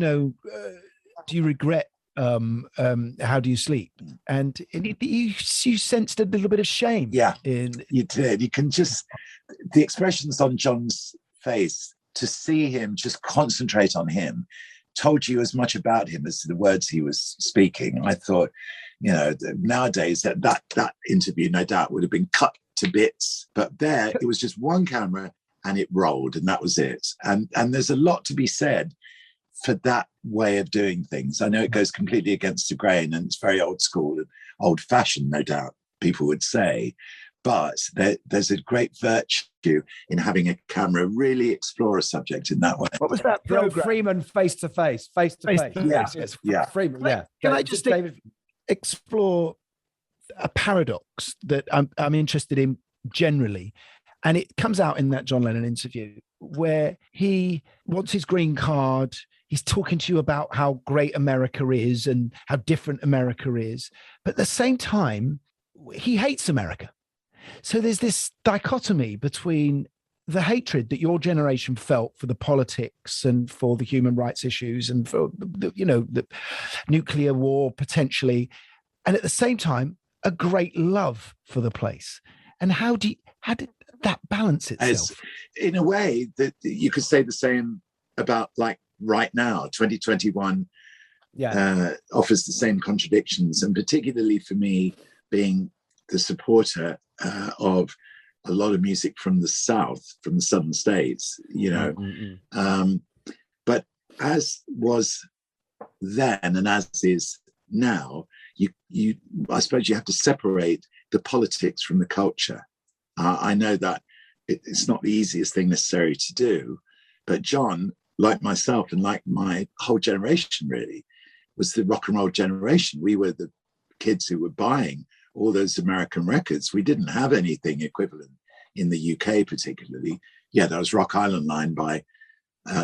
you regret how do you sleep? And you sensed a little bit of shame. Yeah, you did. You can just, the expressions on John's face, to see him just concentrate on him, told you as much about him as the words he was speaking. I thought, nowadays that interview no doubt would have been cut to bits, but there it was just one camera and it rolled, and that was it. And there's a lot to be said for that way of doing things. I know it goes completely against the grain and it's very old school and old fashioned, no doubt people would say, but there's a great virtue in having a camera really explore a subject in that way. What was that program? Freeman face to face. Yeah. Freeman, yeah. Can I just explore a paradox that I'm interested in generally? And it comes out in that John Lennon interview where he wants his green card. He's talking to you about how great America is and how different America is. But at the same time, he hates America. So there's this dichotomy between the hatred that your generation felt for the politics and for the human rights issues and for the nuclear war potentially, and at the same time, a great love for the place. And how did that balance itself? In a way that you could say the same about like right now, 2021 offers the same contradictions. And particularly for me, being the supporter of a lot of music from the South, from the Southern states, but as was then and as is now, I suppose you have to separate the politics from the culture. I know that it's not the easiest thing necessarily to do, but John, like myself and like my whole generation really, was the rock and roll generation. We were the kids who were buying all those American records. We didn't have anything equivalent in the UK particularly. Yeah, there was Rock Island Line by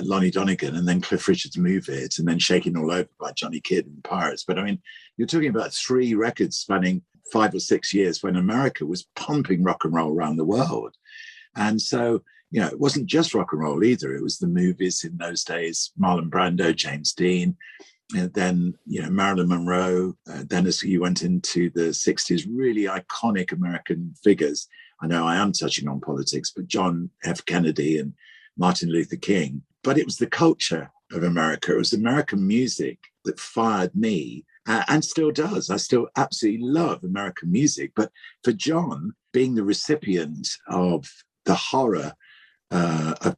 Lonnie Donegan, and then Cliff Richard's Move It, and then Shaking All Over by Johnny Kidd and the Pirates. But I mean, you're talking about 3 records spanning 5 or 6 years when America was pumping rock and roll around the world. And so, it wasn't just rock and roll either. It was the movies in those days, Marlon Brando, James Dean, and then, Marilyn Monroe. Then as you went into the 60s, really iconic American figures. I know I am touching on politics, but John F. Kennedy and Martin Luther King. But it was the culture of America. It was American music that fired me and still does. I still absolutely love American music. But for John, being the recipient of the horror of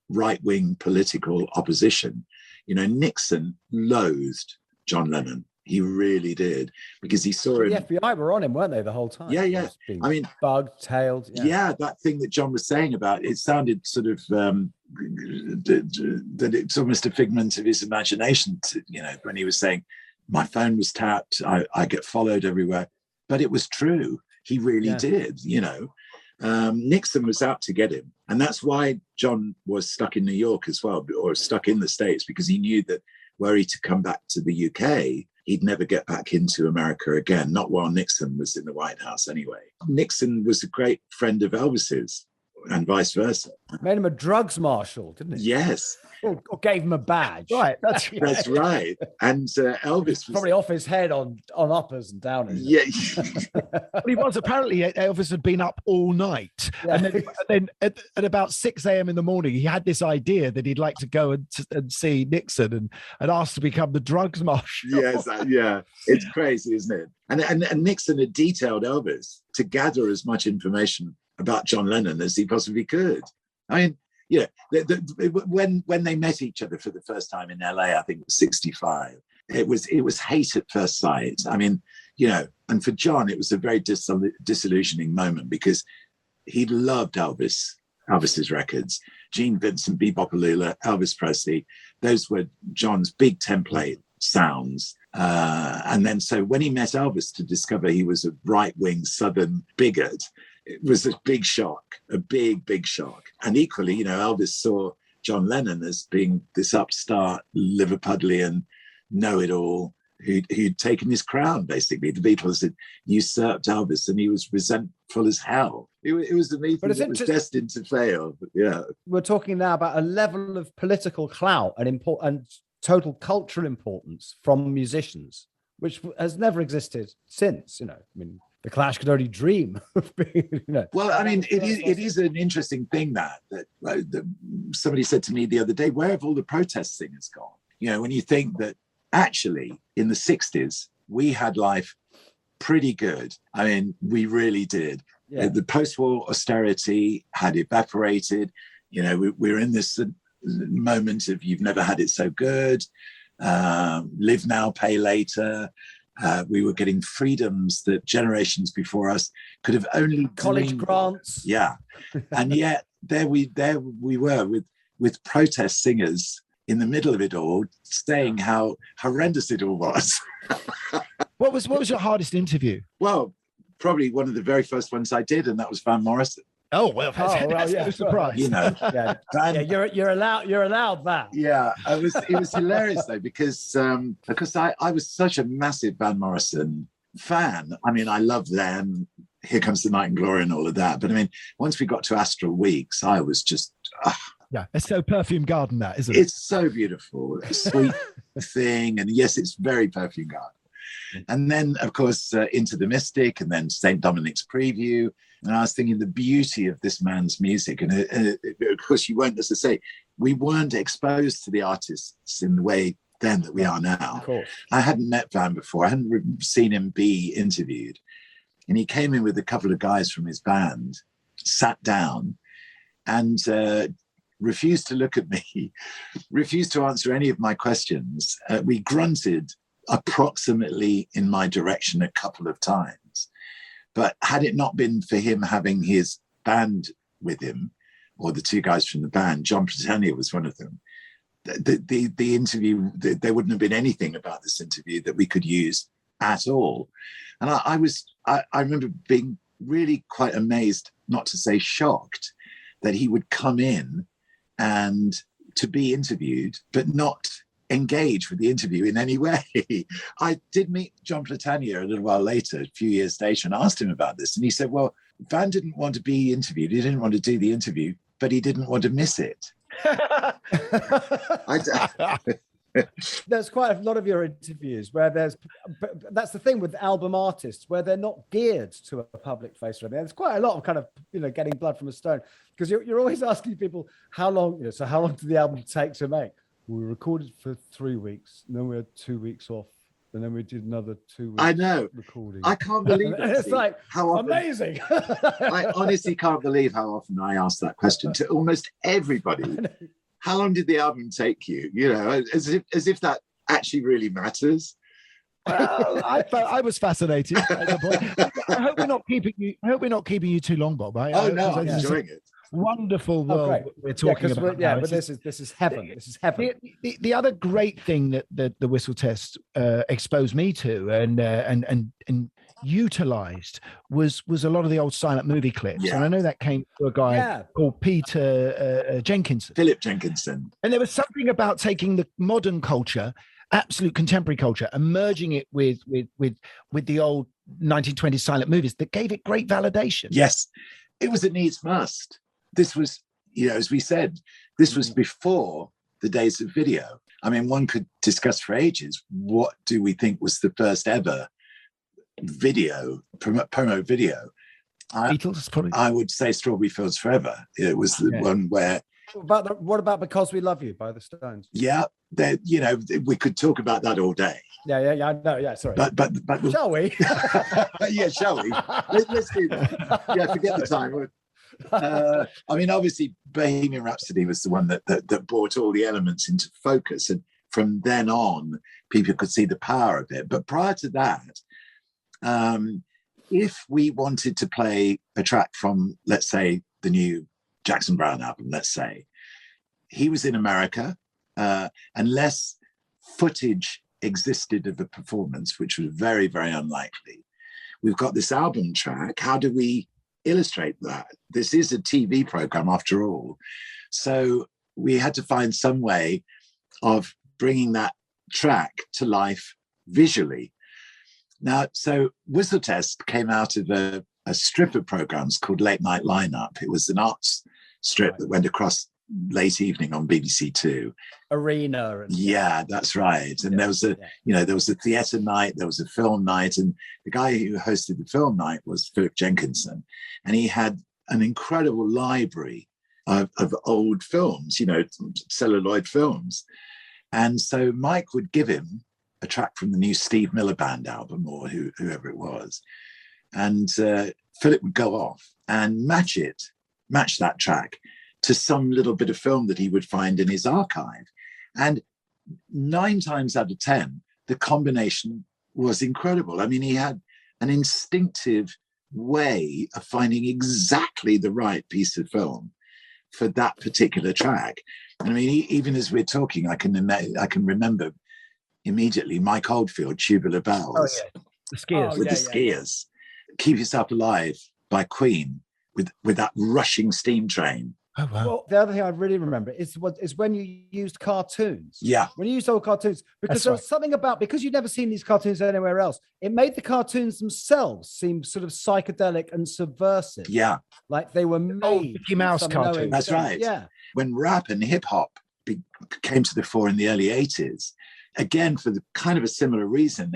right-wing political opposition, Nixon loathed John Lennon. He really did, because he saw him. The FBI were on him, weren't they, the whole time? Yeah. I mean, bugged, tailed. Yeah, that thing that John was saying about it sounded sort of that it's almost a figment of his imagination. When he was saying, "My phone was tapped, I get followed everywhere," but it was true. He really did. Nixon was out to get him, and that's why John was stuck in New York as well, or stuck in the States, because he knew that were he to come back to the UK, he'd never get back into America again, not while Nixon was in the White House anyway. Nixon was a great friend of Elvis's and vice versa. Made him a drugs marshal, didn't he? Yes. Or gave him a badge. Right, that's right. And Elvis was probably off his head on uppers and downers. Yeah. Well, he was. Apparently, Elvis had been up all night. Yeah. And then at about 6 a.m. in the morning, he had this idea that he'd like to go and see Nixon and ask to become the drugs marshal. Yes, yeah. It's crazy, isn't it? And Nixon had detailed Elvis to gather as much information about John Lennon as he possibly could. I mean, when they met each other for the first time in LA, I think it was 65, it was hate at first sight. I mean, and for John, it was a very disillusioning moment, because he loved Elvis's records. Gene Vincent, Bebop Alula, Elvis Presley, those were John's big template sounds. And then so when he met Elvis to discover he was a right-wing Southern bigot, it was a big shock, a big shock. And equally, Elvis saw John Lennon as being this upstart, Liverpudlian, know-it-all, who'd taken his crown, basically. The Beatles had usurped Elvis, and he was resentful as hell. It was a meeting that was destined to fail. But yeah. We're talking now about a level of political clout and total cultural importance from musicians, which has never existed since. I mean, the Clash could only dream of being, Well, I mean, it is an interesting thing that somebody said to me the other day, where have all the protest singers gone? When you think that actually in the 60s, we had life pretty good. I mean, we really did. Yeah. The post-war austerity had evaporated. We're in this moment of you've never had it so good. Live now, pay later. We were getting freedoms that generations before us could have only college grants. Yeah, and yet there we were with protest singers in the middle of it all, saying how horrendous it all was. What was your hardest interview? Well, probably one of the very first ones I did, and that was Van Morrison. Oh well, that's no surprise. You're allowed that. Yeah, it was hilarious though because I was such a massive Van Morrison fan. I mean, I love them. Here Comes the Night and Glory and all of that. But I mean, once we got to Astral Weeks, I was just. Yeah, it's so Perfume Garden, that isn't it? It's so beautiful, a sweet thing, and yes, it's very Perfume Garden. And then, of course, Into the Mystic, and then St. Dominic's Preview. And I was thinking the beauty of this man's music. And of course, you weren't, as I say, we weren't exposed to the artists in the way then that we are now. Of course. I hadn't met Van before. I hadn't seen him be interviewed. And he came in with a couple of guys from his band, sat down, and refused to look at me, refused to answer any of my questions. We grunted approximately in my direction a couple of times. But had it not been for him having his band with him, or the two guys from the band, John Britannia was one of them, the interview, there wouldn't have been anything about this interview that we could use at all. And I remember being really quite amazed, not to say shocked, that he would come in and to be interviewed, but not engage with the interview in any way. I did meet John Britannia a little while later, a few years later, and asked him about this. And he said, well, Van didn't want to be interviewed. He didn't want to do the interview, but he didn't want to miss it. There's quite a lot of your interviews where that's the thing with album artists, where they're not geared to a public face. There's quite a lot of kind of, getting blood from a stone, because you're always asking people how long, so how long did the album take to make? We recorded for 3 weeks, and then we had 2 weeks off, and then we did another 2 weeks. I know. Recording. I can't believe it. It's like how often, amazing. I honestly can't believe how often I ask that question to almost everybody. How long did the album take you? As if that actually really matters. Well, I was fascinated. I hope we're not keeping you too long, Bob. I'm enjoying it. Wonderful world we're talking about. But this is heaven. This is heaven. The other great thing that the Whistle Test exposed me to and utilized was a lot of the old silent movie clips. And I know that came to a guy called Peter Jenkinson. Philip Jenkinson. And there was something about taking the modern culture, absolute contemporary culture, and merging it with the old 1920s silent movies that gave it great validation. Yes, it was a needs must. This was, as we said, this was before the days of video. I mean, one could discuss for ages, what do we think was the first ever video, promo video? Beatles, probably. I would say Strawberry Fields Forever. It was the one where... What about Because We Love You by the Stones? Yeah, we could talk about that all day. Yeah, no, yeah, sorry. But shall we? Yeah, shall we? Let's do that. Yeah, forget the time. I mean, obviously, Bohemian Rhapsody was the one that brought all the elements into focus, and from then on, people could see the power of it. But prior to that, if we wanted to play a track from, let's say, the new Jackson Browne album, let's say, he was in America, unless footage existed of the performance, which was very, very unlikely. We've got this album track. How do we illustrate that? This is a TV program after all. So we had to find some way of bringing that track to life visually. Now, so Whistle Test came out of a strip of programs called Late Night Lineup. It was an arts strip that went across late evening on BBC Two. Arena. Yeah, that's right. And there was there was a theatre night, there was a film night, and the guy who hosted the film night was Philip Jenkinson, and he had an incredible library of old films, celluloid films. And so Mike would give him a track from the new Steve Miller Band album, or whoever it was, and Philip would go off and match that track to some little bit of film that he would find in his archive. And 9 times out of 10, the combination was incredible. I mean, he had an instinctive way of finding exactly the right piece of film for that particular track. I mean, even as we're talking, I can remember immediately Mike Oldfield, Tubular Bells. Oh, yeah. The Skiers. With the Skiers. Keep Yourself Alive by Queen with that rushing steam train. Oh, wow. Well, the other thing I really remember is when you used cartoons. Yeah. When you used old cartoons, because there was something about, because you'd never seen these cartoons anywhere else, it made the cartoons themselves seem sort of psychedelic and subversive. Yeah. Like they were made. Old Mickey Mouse cartoons. That's right. Yeah. When rap and hip hop came to the fore in the early 80s, again, for the kind of a similar reason,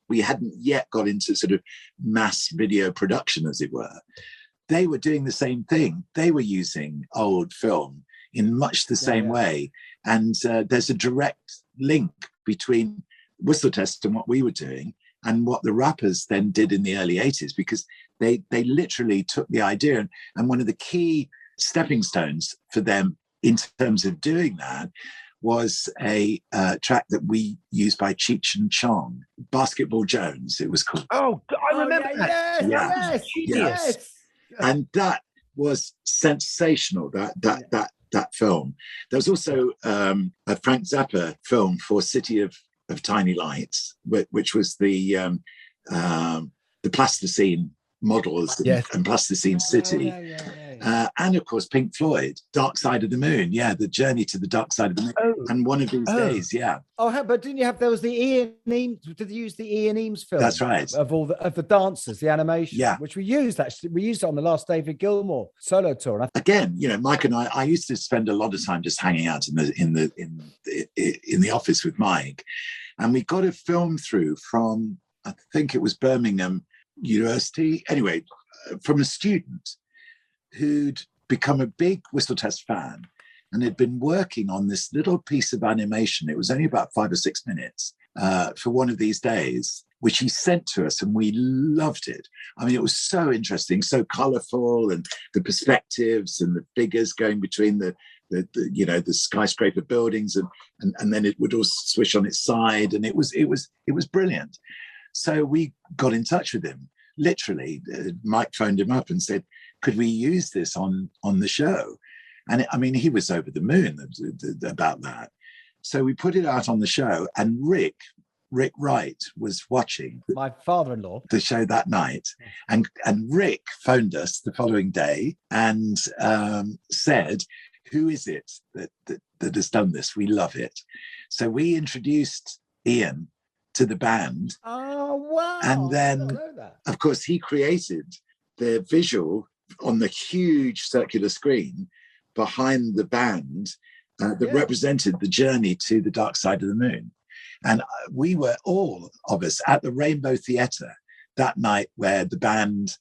we hadn't yet got into sort of mass video production, as it were. They were doing the same thing. They were using old film in much the same way. And there's a direct link between Whistle Test and what we were doing and what the rappers then did in the early 80s, because they literally took the idea. And one of the key stepping stones for them in terms of doing that was a track that we used by Cheech and Chong, Basketball Jones, it was called. Oh, I remember that. Yes. And that was sensational, that film. There was also a Frank Zappa film for City of Tiny Lights, which was the plasticine models and plasticine city. And of course, Pink Floyd, Dark Side of the Moon. Yeah, the journey to the dark side of the moon. And one of these days, yeah. Oh, but didn't you have, there was the Ian Eames, did you use the Ian Eames film? That's right. Of the dancers, the animation, which we used it on the last David Gilmour solo tour. Again, Mike and I used to spend a lot of time just hanging out in the office with Mike. And we got a film through from, I think it was Birmingham University. Anyway, from a student who'd become a big Whistle Test fan and had been working on this little piece of animation. It was only about 5 or 6 minutes for one of these days, which he sent to us, and we loved it. I mean, it was so interesting, so colorful, and the perspectives and the figures going between the skyscraper buildings, and then it would all swish on its side, and it was brilliant. So we got in touch with him. Literally, Mike phoned him up and said, could we use this on the show? And he was over the moon about that. So we put it out on the show, and Rick Wright was watching my father-in-law the show that night, and Rick phoned us the following day and said, who is it that has done this? We love it. So we introduced Ian to the band. Oh, wow. And then, of course, he created the visual on the huge circular screen behind the band that represented the journey to the dark side of the moon. And we were, all of us, at the Rainbow Theatre that night, where the band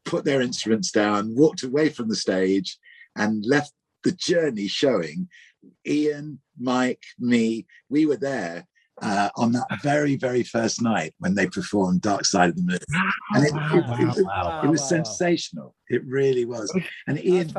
put their instruments down, walked away from the stage, and left the journey showing. Ian, Mike, me, we were there on that very, very first night when they performed Dark Side of the Moon. And it was sensational. It really was. And Ian,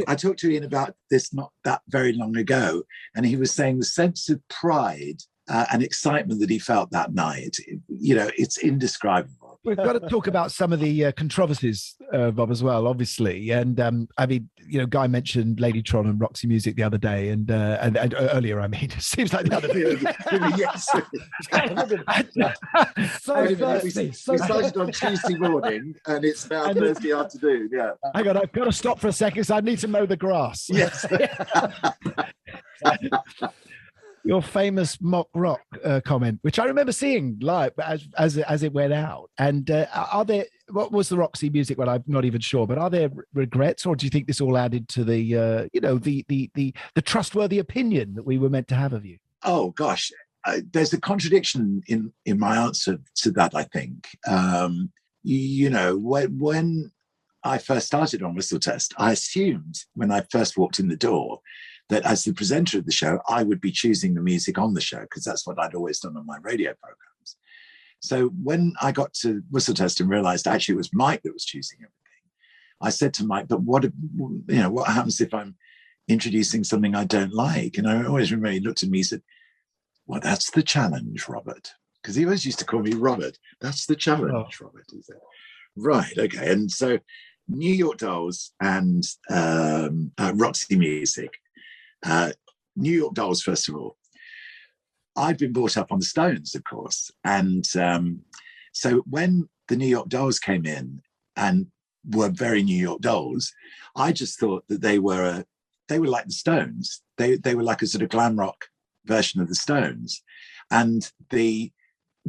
I talked to Ian about this not that very long ago, and he was saying the sense of pride and excitement that he felt that night, it's indescribable. We've got to talk about some of the controversies, Bob, as well, obviously. And Guy mentioned Ladytron and Roxy Music the other day, and earlier. I mean, it seems like the other day. We started on Tuesday morning, and it's now Thursday afternoon. Yeah. Hang on, I've got to stop for a second because I need to mow the grass. Yes. your famous mock rock comment, which I remember seeing live as it went out. And what was the Roxy Music one? I'm not even sure, but are there regrets, or do you think this all added to the the trustworthy opinion that we were meant to have of you? Oh gosh, there's a contradiction in my answer to that. I think when I first started on Whistle Test, I assumed when I first walked in the door that as the presenter of the show, I would be choosing the music on the show, because that's what I'd always done on my radio programs. So when I got to Whistle Test and realized actually it was Mike that was choosing everything, I said to Mike, but what happens if I'm introducing something I don't like? And I always remember he looked at me and said, well, that's the challenge, Robert. Because he always used to call me Robert. That's the challenge, Robert, he said. Right, okay. And so New York Dolls and Roxy Music. New York Dolls, first of all. I'd been brought up on the Stones, of course. And so when the New York Dolls came in and were very New York Dolls, I just thought that they were like the Stones. They were like a sort of glam rock version of the Stones. And the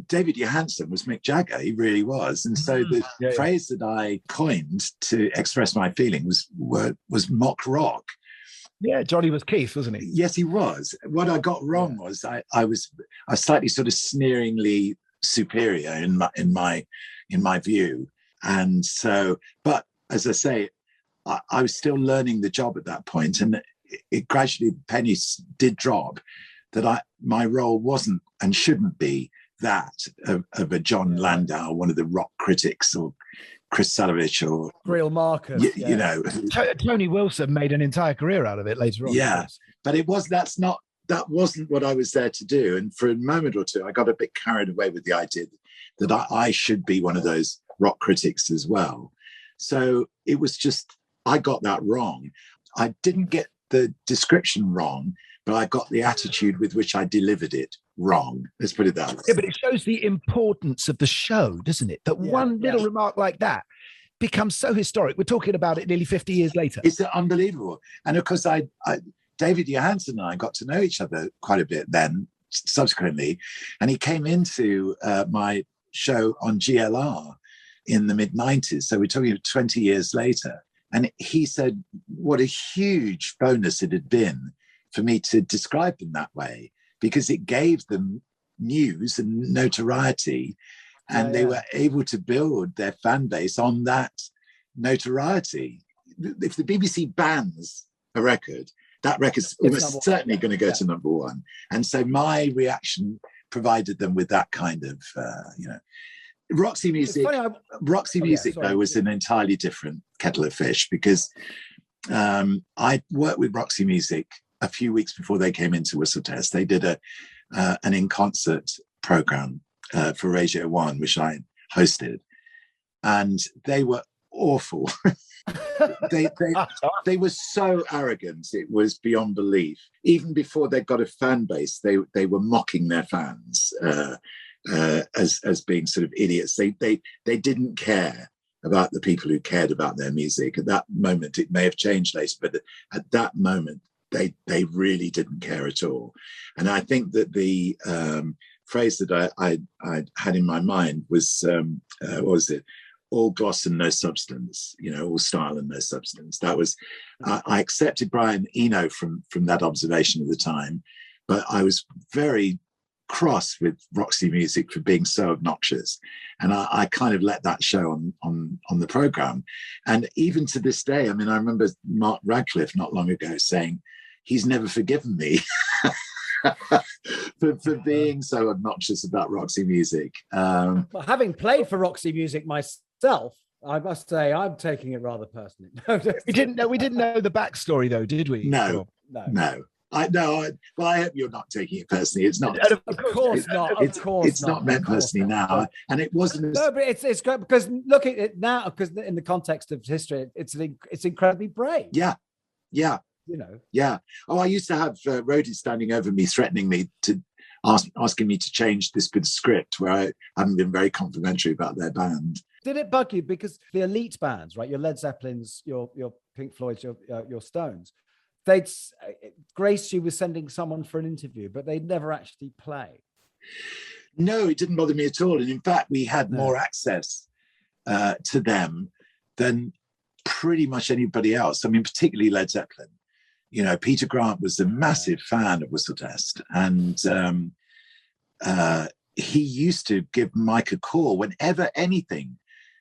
David Johansen was Mick Jagger. He really was. And so the phrase that I coined to express my feelings was mock rock. Yeah, Johnny was Keith, wasn't he? Yes, he was. What I got wrong was I was slightly sort of sneeringly superior in my view. And so, but as I say, I was still learning the job at that point, and it gradually, pennies did drop that my role wasn't and shouldn't be that of a John Landau, one of the rock critics, or Chris Salovich, or Real Marcus. You know, Tony Wilson made an entire career out of it later on. Yeah, but that wasn't what I was there to do. And for a moment or two, I got a bit carried away with the idea that I should be one of those rock critics as well. So it was just, I got that wrong. I didn't get the description wrong, but I got the attitude with which I delivered it wrong. Let's put it that way. Yeah, but it shows the importance of the show, doesn't it? That one little remark like that becomes so historic. We're talking about it nearly 50 years later. It's unbelievable. And of course, David Johansen and I got to know each other quite a bit then, subsequently. And he came into my show on GLR in the mid-90s. So we're talking 20 years later. And he said what a huge bonus it had been for me to describe them that way, because it gave them news and notoriety, and they were able to build their fan base on that notoriety. If the BBC bans a record, that record's almost certainly going to go to number one. And so my reaction provided them with that kind of, Roxy Music. Though, was an entirely different kettle of fish, because I worked with Roxy Music a few weeks before they came into Whistle Test. They did an in-concert program for Radio 1, which I hosted, and they were awful. they were so arrogant, it was beyond belief. Even before they got a fan base, they were mocking their fans as being sort of idiots. They didn't care about the people who cared about their music. At that moment, it may have changed later, but at that moment, they really didn't care at all. And I think that the phrase that I had in my mind was, what was it? All gloss and no substance, all style and no substance. That was, I accepted Brian Eno from that observation at the time, but I was very cross with Roxy Music for being so obnoxious. And I kind of let that show on the program. And even to this day, I mean, I remember Mark Radcliffe not long ago saying, he's never forgiven me for being so obnoxious about Roxy Music. Well, having played for Roxy Music myself, I must say I'm taking it rather personally. We didn't know the backstory, though, did we? No. Well, I hope you're not taking it personally. It's not. Of course not. It's not meant personally now, and it wasn't. No, but it's great, because look at it now. Because in the context of history, it's incredibly brave. Yeah. Yeah. Oh, I used to have roadies standing over me, threatening me to asking me to change this bit of script where I haven't been very complimentary about their band. Did it bug you? Because the elite bands, right? Your Led Zeppelins, your Pink Floyds, your Stones, they'd graced you with sending someone for an interview, but they'd never actually play. No, it didn't bother me at all. And in fact, we had more access to them than pretty much anybody else. I mean, particularly Led Zeppelin. You know, Peter Grant was a massive fan of Whistle Test, and he used to give Mike a call whenever anything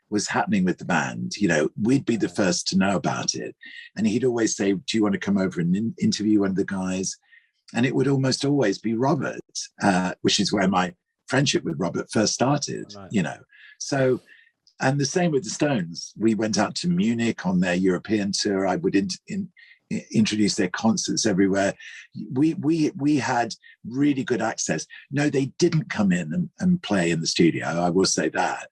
was happening with the band. You know, we'd be the first to know about it, and he'd always say, "Do you want to come over and interview one of the guys?" And it would almost always be Robert, which is where my friendship with Robert first started. Right. You know, so. And the same with the Stones. We went out to Munich on their European tour. I would introduce their concerts everywhere. We had really good access. No, they didn't come in and play in the studio, I will say that.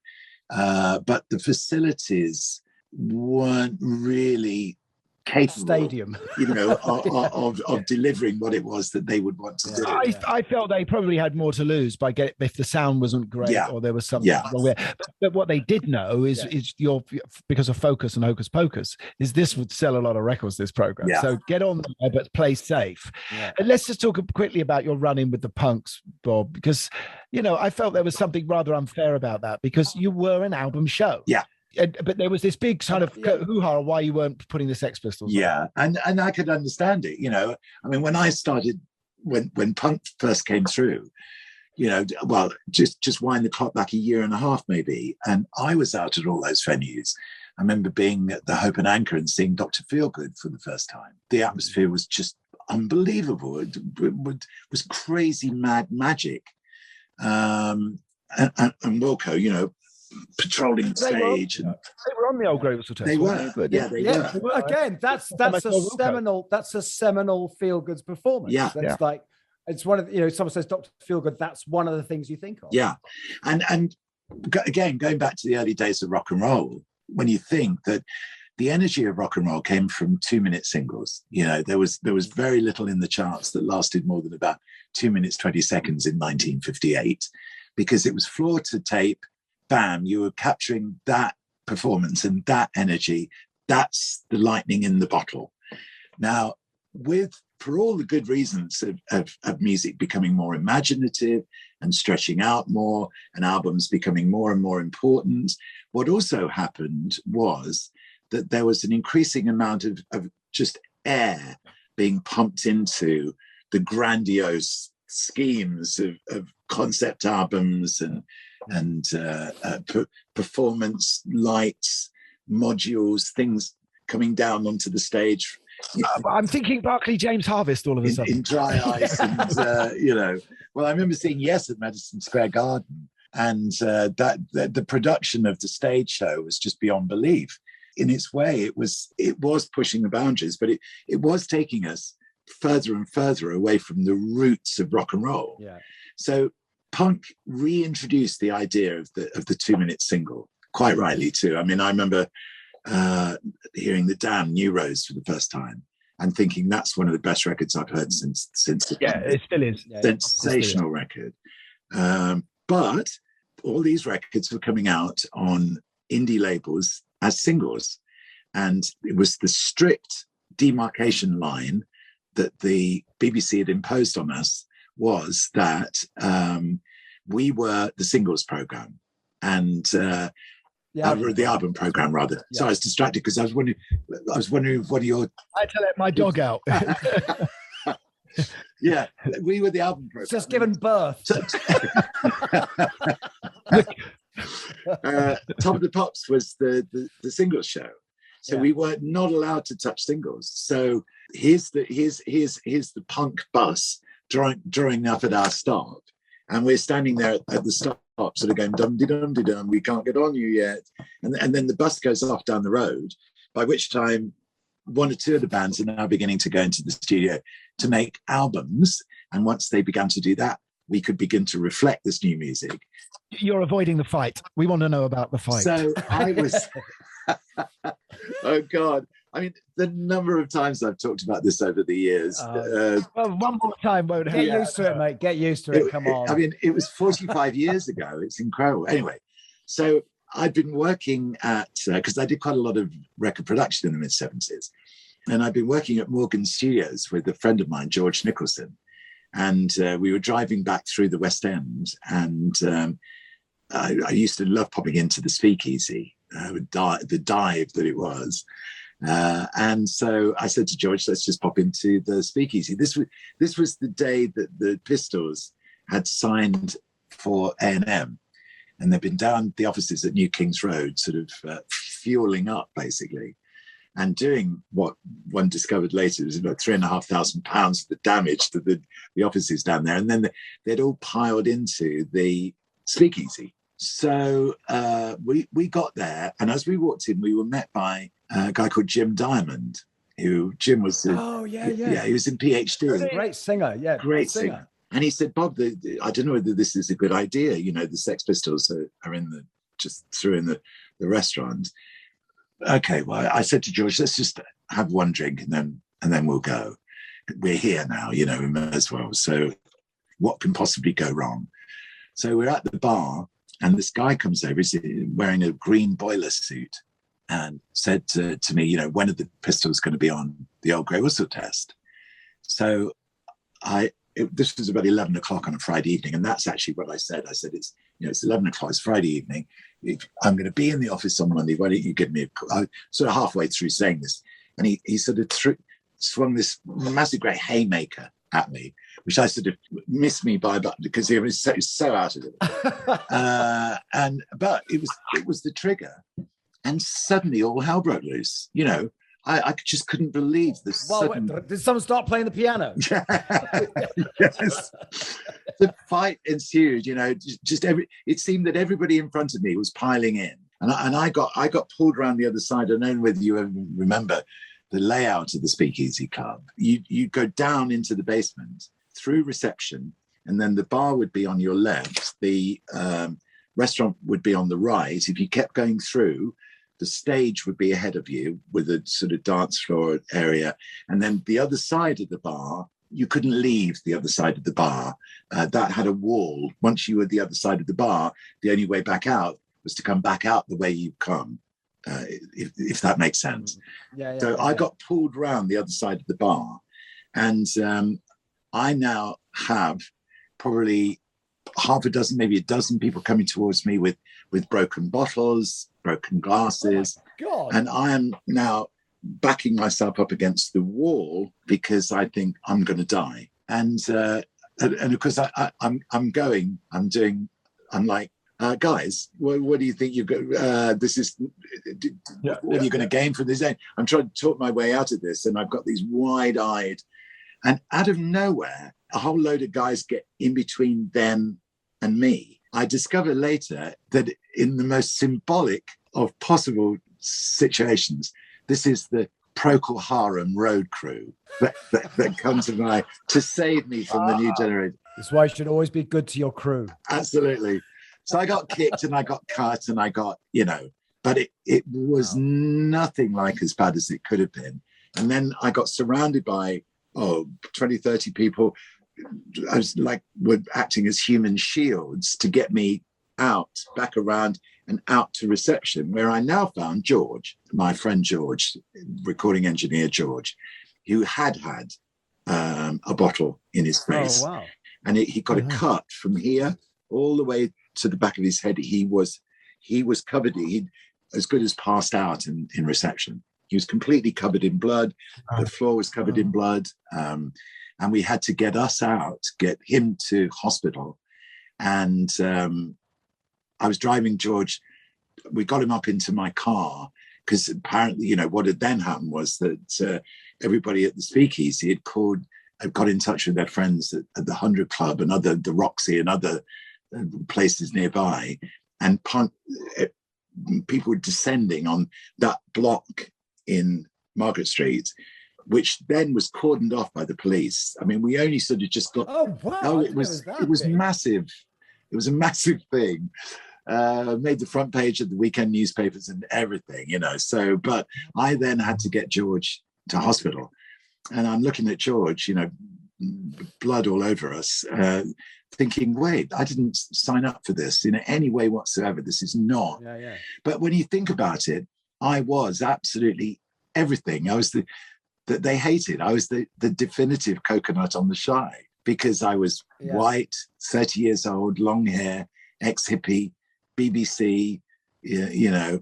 But the facilities weren't really capable, stadium, you know, of delivering what it was that they would want to do. I felt they probably had more to lose by if the sound wasn't great or there was something wrong there. But what they did know is because of Focus and Hocus Pocus, is this would sell a lot of records, this program. So get on there, but play safe. And let's just talk quickly about your run-in with the punks, Bob, because, you know, I felt there was something rather unfair about that, because you were an album show. But there was this big kind of hoo-ha why you weren't putting the Sex Pistols on. And I could understand it, you know. I mean, when I started, when punk first came through, you know, well, just wind the clock back a year and a half maybe, and I was out at all those venues. I remember being at the Hope and Anchor and seeing Dr. Feelgood for the first time. The atmosphere was just unbelievable. It was crazy, mad magic. And Wilco, you know, patrolling the stage. They were on the old Grey Whistle Test. They were. They were. Again, that's a seminal Feel-Good's performance. That's like, it's one of the, you know, someone says Dr. Feelgood, that's one of the things you think of. And again, going back to the early days of rock and roll, when you think that the energy of rock and roll came from 2-minute singles, you know, there was very little in the charts that lasted more than about 2 minutes 20 seconds in 1958, because it was floor to tape. Bam, you were capturing that performance and that energy. That's the lightning in the bottle. Now, for all the good reasons of music becoming more imaginative and stretching out more, and albums becoming more and more important, what also happened was that there was an increasing amount of just air being pumped into the grandiose schemes of concept albums and performance lights, modules, things coming down onto the stage. I'm thinking Barclay James Harvest all of a sudden. In dry ice. And, you know, well, I remember seeing Yes at Madison Square Garden, and that the production of the stage show was just beyond belief. In its way, it was pushing the boundaries, but it was taking us further and further away from the roots of rock and roll. So punk reintroduced the idea of the 2-minute single, quite rightly too. I mean, I remember hearing the Damn New Rose for the first time and thinking that's one of the best records I've heard since it still is. Sensational record. But all these records were coming out on indie labels as singles, and it was the strict demarcation line that the BBC had imposed on us, was that we were the singles program and the album program rather. So I was distracted because I was wondering what are your... I had to let my dog out. Yeah, we were the album program. Just given birth. Top of the Pops was the singles show. So we were not allowed to touch singles. So here's the punk bus drawing up at our stop, and we're standing there at the stop, sort of going dum-de-dum-de-dum, we can't get on you yet. And then the bus goes off down the road, by which time one or two of the bands are now beginning to go into the studio to make albums. And once they began to do that, we could begin to reflect this new music. You're avoiding the fight. We want to know about the fight. So I was... Oh, God. I mean, the number of times I've talked about this over the years. Well, one more time won't hurt. Get used to it, mate. Get used to it. Come on. I mean, it was 45 years ago. It's incredible. Anyway, so I'd been working at, because I did quite a lot of record production in the mid-70s. And I'd been working at Morgan Studios with a friend of mine, George Nicholson. And we were driving back through the West End. And I used to love popping into the Speakeasy, the dive that it was. And so I said to George, let's just pop into the Speakeasy. This was the day that the Pistols had signed for A&M. And they'd been down the offices at New King's Road, sort of fueling up, basically, and doing what one discovered later was about £3,500 of the damage to the offices down there. And then they'd all piled into the Speakeasy. So we got there, and as we walked in, we were met by a guy called Jim Diamond, who Jim was. He was in PhD. Great singer, great singer. And he said, Bob, I don't know whether this is a good idea. You know, the Sex Pistols are just through in the restaurant. Okay, well, I said to George, let's just have one drink and then we'll go. We're here now, you know, we may as well. So what can possibly go wrong? So we're at the bar, and this guy comes over. He's wearing a green boiler suit, and said to me, you know, when are the Pistols going to be on the Old Grey Whistle test? So this was about 11 o'clock on a Friday evening, and that's actually what I said. I said, it's 11 o'clock, it's Friday evening. I'm going to be in the office on Monday. Why don't you give me a call? I sort of halfway through saying this, and he sort of swung this massive great haymaker at me, which I sort of missed me by a button because he was so out of it. But it was the trigger, and suddenly all hell broke loose. You know, I just couldn't believe this. Did someone start playing the piano? Yes. The fight ensued. You know, it seemed that everybody in front of me was piling in, and I got pulled around the other side. I don't know whether you ever remember the layout of the Speakeasy Club. You go down into the basement through reception, and then the bar would be on your left. The restaurant would be on the right. If you kept going through, the stage would be ahead of you with a sort of dance floor area. And then the other side of the bar, you couldn't leave the other side of the bar. That had a wall. Once you were the other side of the bar, the only way back out was to come back out the way you come, if that makes sense. I got pulled around the other side of the bar. And I now have probably half a dozen, maybe a dozen people coming towards me with broken bottles, broken glasses. Oh, and I am now backing myself up against the wall because I think I'm going to die. And of course I'm like, guys, what do you think you've got? What are you going to gain from this? I'm trying to talk my way out of this, and I've got these wide-eyed, and out of nowhere, a whole load of guys get in between them and me. I discover later that in the most symbolic of possible situations, this is the Procol Harum road crew that comes to save me from the new generation. That's why you should always be good to your crew. Absolutely. So I got kicked and I got cut and I got, but it was nothing like as bad as it could have been. And then I got surrounded by 20, 30 people. I was were acting as human shields to get me out, back around and out to reception, where I now found George, my friend George, recording engineer George, who had a bottle in his face. Oh, wow. And he got a cut from here all the way to the back of his head. He was covered. He as good as passed out in reception. He was completely covered in blood. The floor was covered in blood. And we had to get us out, get him to hospital. And I was driving George. We got him up into my car because apparently, what had then happened was that everybody at the Speakeasy had got in touch with their friends at the 100 Club and the Roxy and other places nearby. And people were descending on that block in Margaret Street, which then was cordoned off by the police. I mean, we only sort of just got. Oh wow! Oh, it was massive. It was a massive thing. Made the front page of the weekend newspapers and everything, So, but I then had to get George to hospital, and I'm looking at George, blood all over us, thinking, wait, I didn't sign up for this in any way whatsoever. This is not. Yeah. But when you think about it, I was absolutely everything. I was that they hated. I was the definitive coconut on the shy because I was white, 30 years old, long hair, ex-hippie, BBC,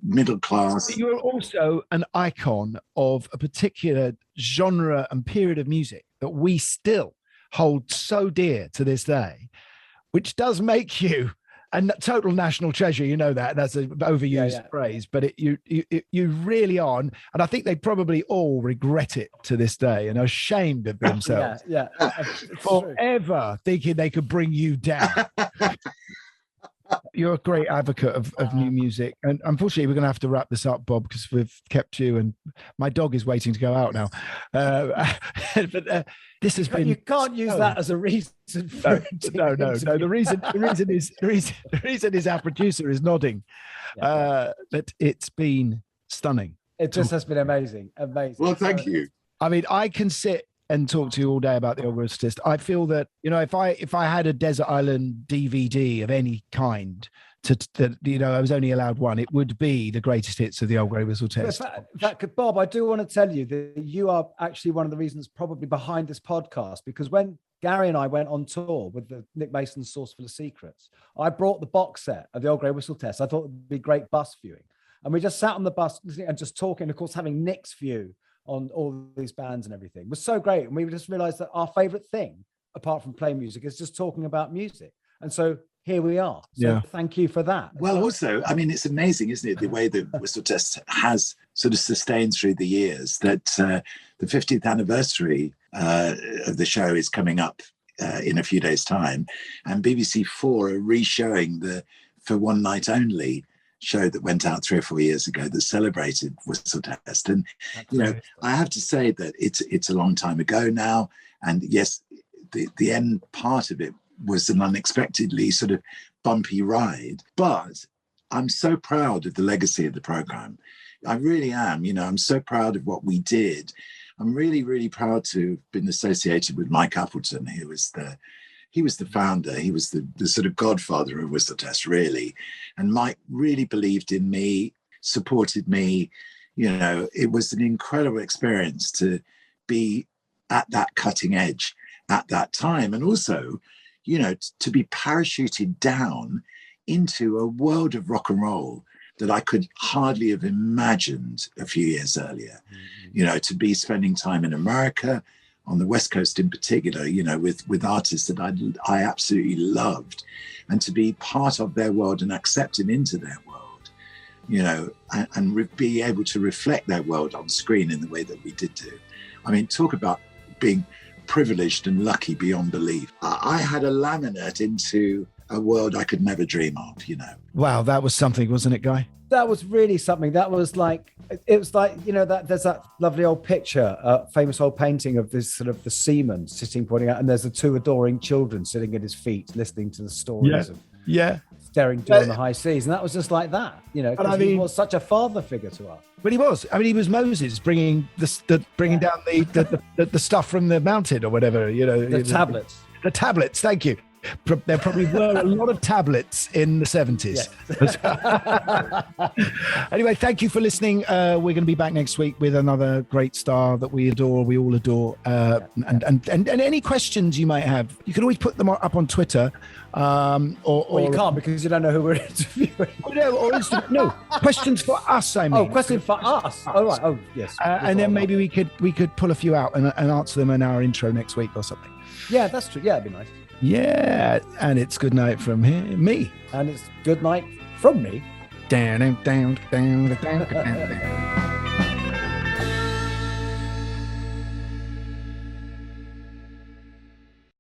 middle class. You're also an icon of a particular genre and period of music that we still hold so dear to this day, which does make you a total national treasure. You know that's an overused phrase, but you really are. And I think they probably all regret it to this day and are ashamed of themselves forever thinking they could bring you down. You're a great advocate of new music. And unfortunately, we're going to have to wrap this up, Bob, because we've kept you and my dog is waiting to go out now. But this has been... You can't use that as a reason for No. The reason is our producer is nodding. But it's been stunning. It just has been amazing. Well, thank you. I mean, I can sit and talk to you all day about the Old Grey Test. I feel that, if I had a Desert Island DVD of any kind I was only allowed one, it would be the greatest hits of the Old Grey Whistle Test. In fact, Bob, I do want to tell you that you are actually one of the reasons probably behind this podcast, because when Gary and I went on tour with the Nick Mason's Sauce Full of Secrets, I brought the box set of the Old Grey Whistle Test. I thought it would be great bus viewing. And we just sat on the bus listening and just talking, of course, having Nick's view on all these bands and everything. It was so great. And we just realized that our favorite thing, apart from playing music, is just talking about music. And so here we are. So thank you for that. Well, also, I mean, it's amazing, isn't it, the way the Whistle Test has sort of sustained through the years, that the 50th anniversary of the show is coming up in a few days' time. And BBC 4 are re-showing the For One Night Only show that went out 3 or 4 years ago that celebrated Whistle Test. And, I have to say that it's a long time ago now. And yes, the end part of it was an unexpectedly sort of bumpy ride. But I'm so proud of the legacy of the program. I really am. I'm so proud of what we did. I'm really, really proud to have been associated with Mike Appleton. He was the founder. He was the sort of godfather of Whistle Test, really. And Mike really believed in me, supported me. It was an incredible experience to be at that cutting edge at that time. And also, to be parachuted down into a world of rock and roll that I could hardly have imagined a few years earlier. To be spending time in America, on the West Coast in particular, with artists that I absolutely loved, and to be part of their world and accepted into their world, and be able to reflect their world on screen in the way that we did do. I mean, talk about being privileged and lucky beyond belief. I had a laminate into a world I could never dream of, Wow, that was something, wasn't it, Guy? That was really something. That was like, it was like, that there's that lovely old picture, famous old painting of this sort of the seaman sitting, pointing out, and there's the two adoring children sitting at his feet, listening to the stories of staring during the high seas. And that was just like that, he was such a father figure to us. But he was. I mean, he was Moses bringing down the stuff from the mountain or whatever, The tablets. The tablets, thank you. There probably were a lot of tablets in the 70s. Yes. Anyway, thank you for listening. We're going to be back next week with another great star that we all adore. And any questions you might have, you can always put them up on Twitter. Or you can't, because you don't know who we're interviewing. No, questions for us, I mean. Oh, questions for us. Oh, right. Oh, yes. And then maybe we could pull a few out and answer them in our intro next week or something. Yeah, that's true. Yeah, it'd be nice. Yeah, and it's good night from me. And it's good night from me. Down.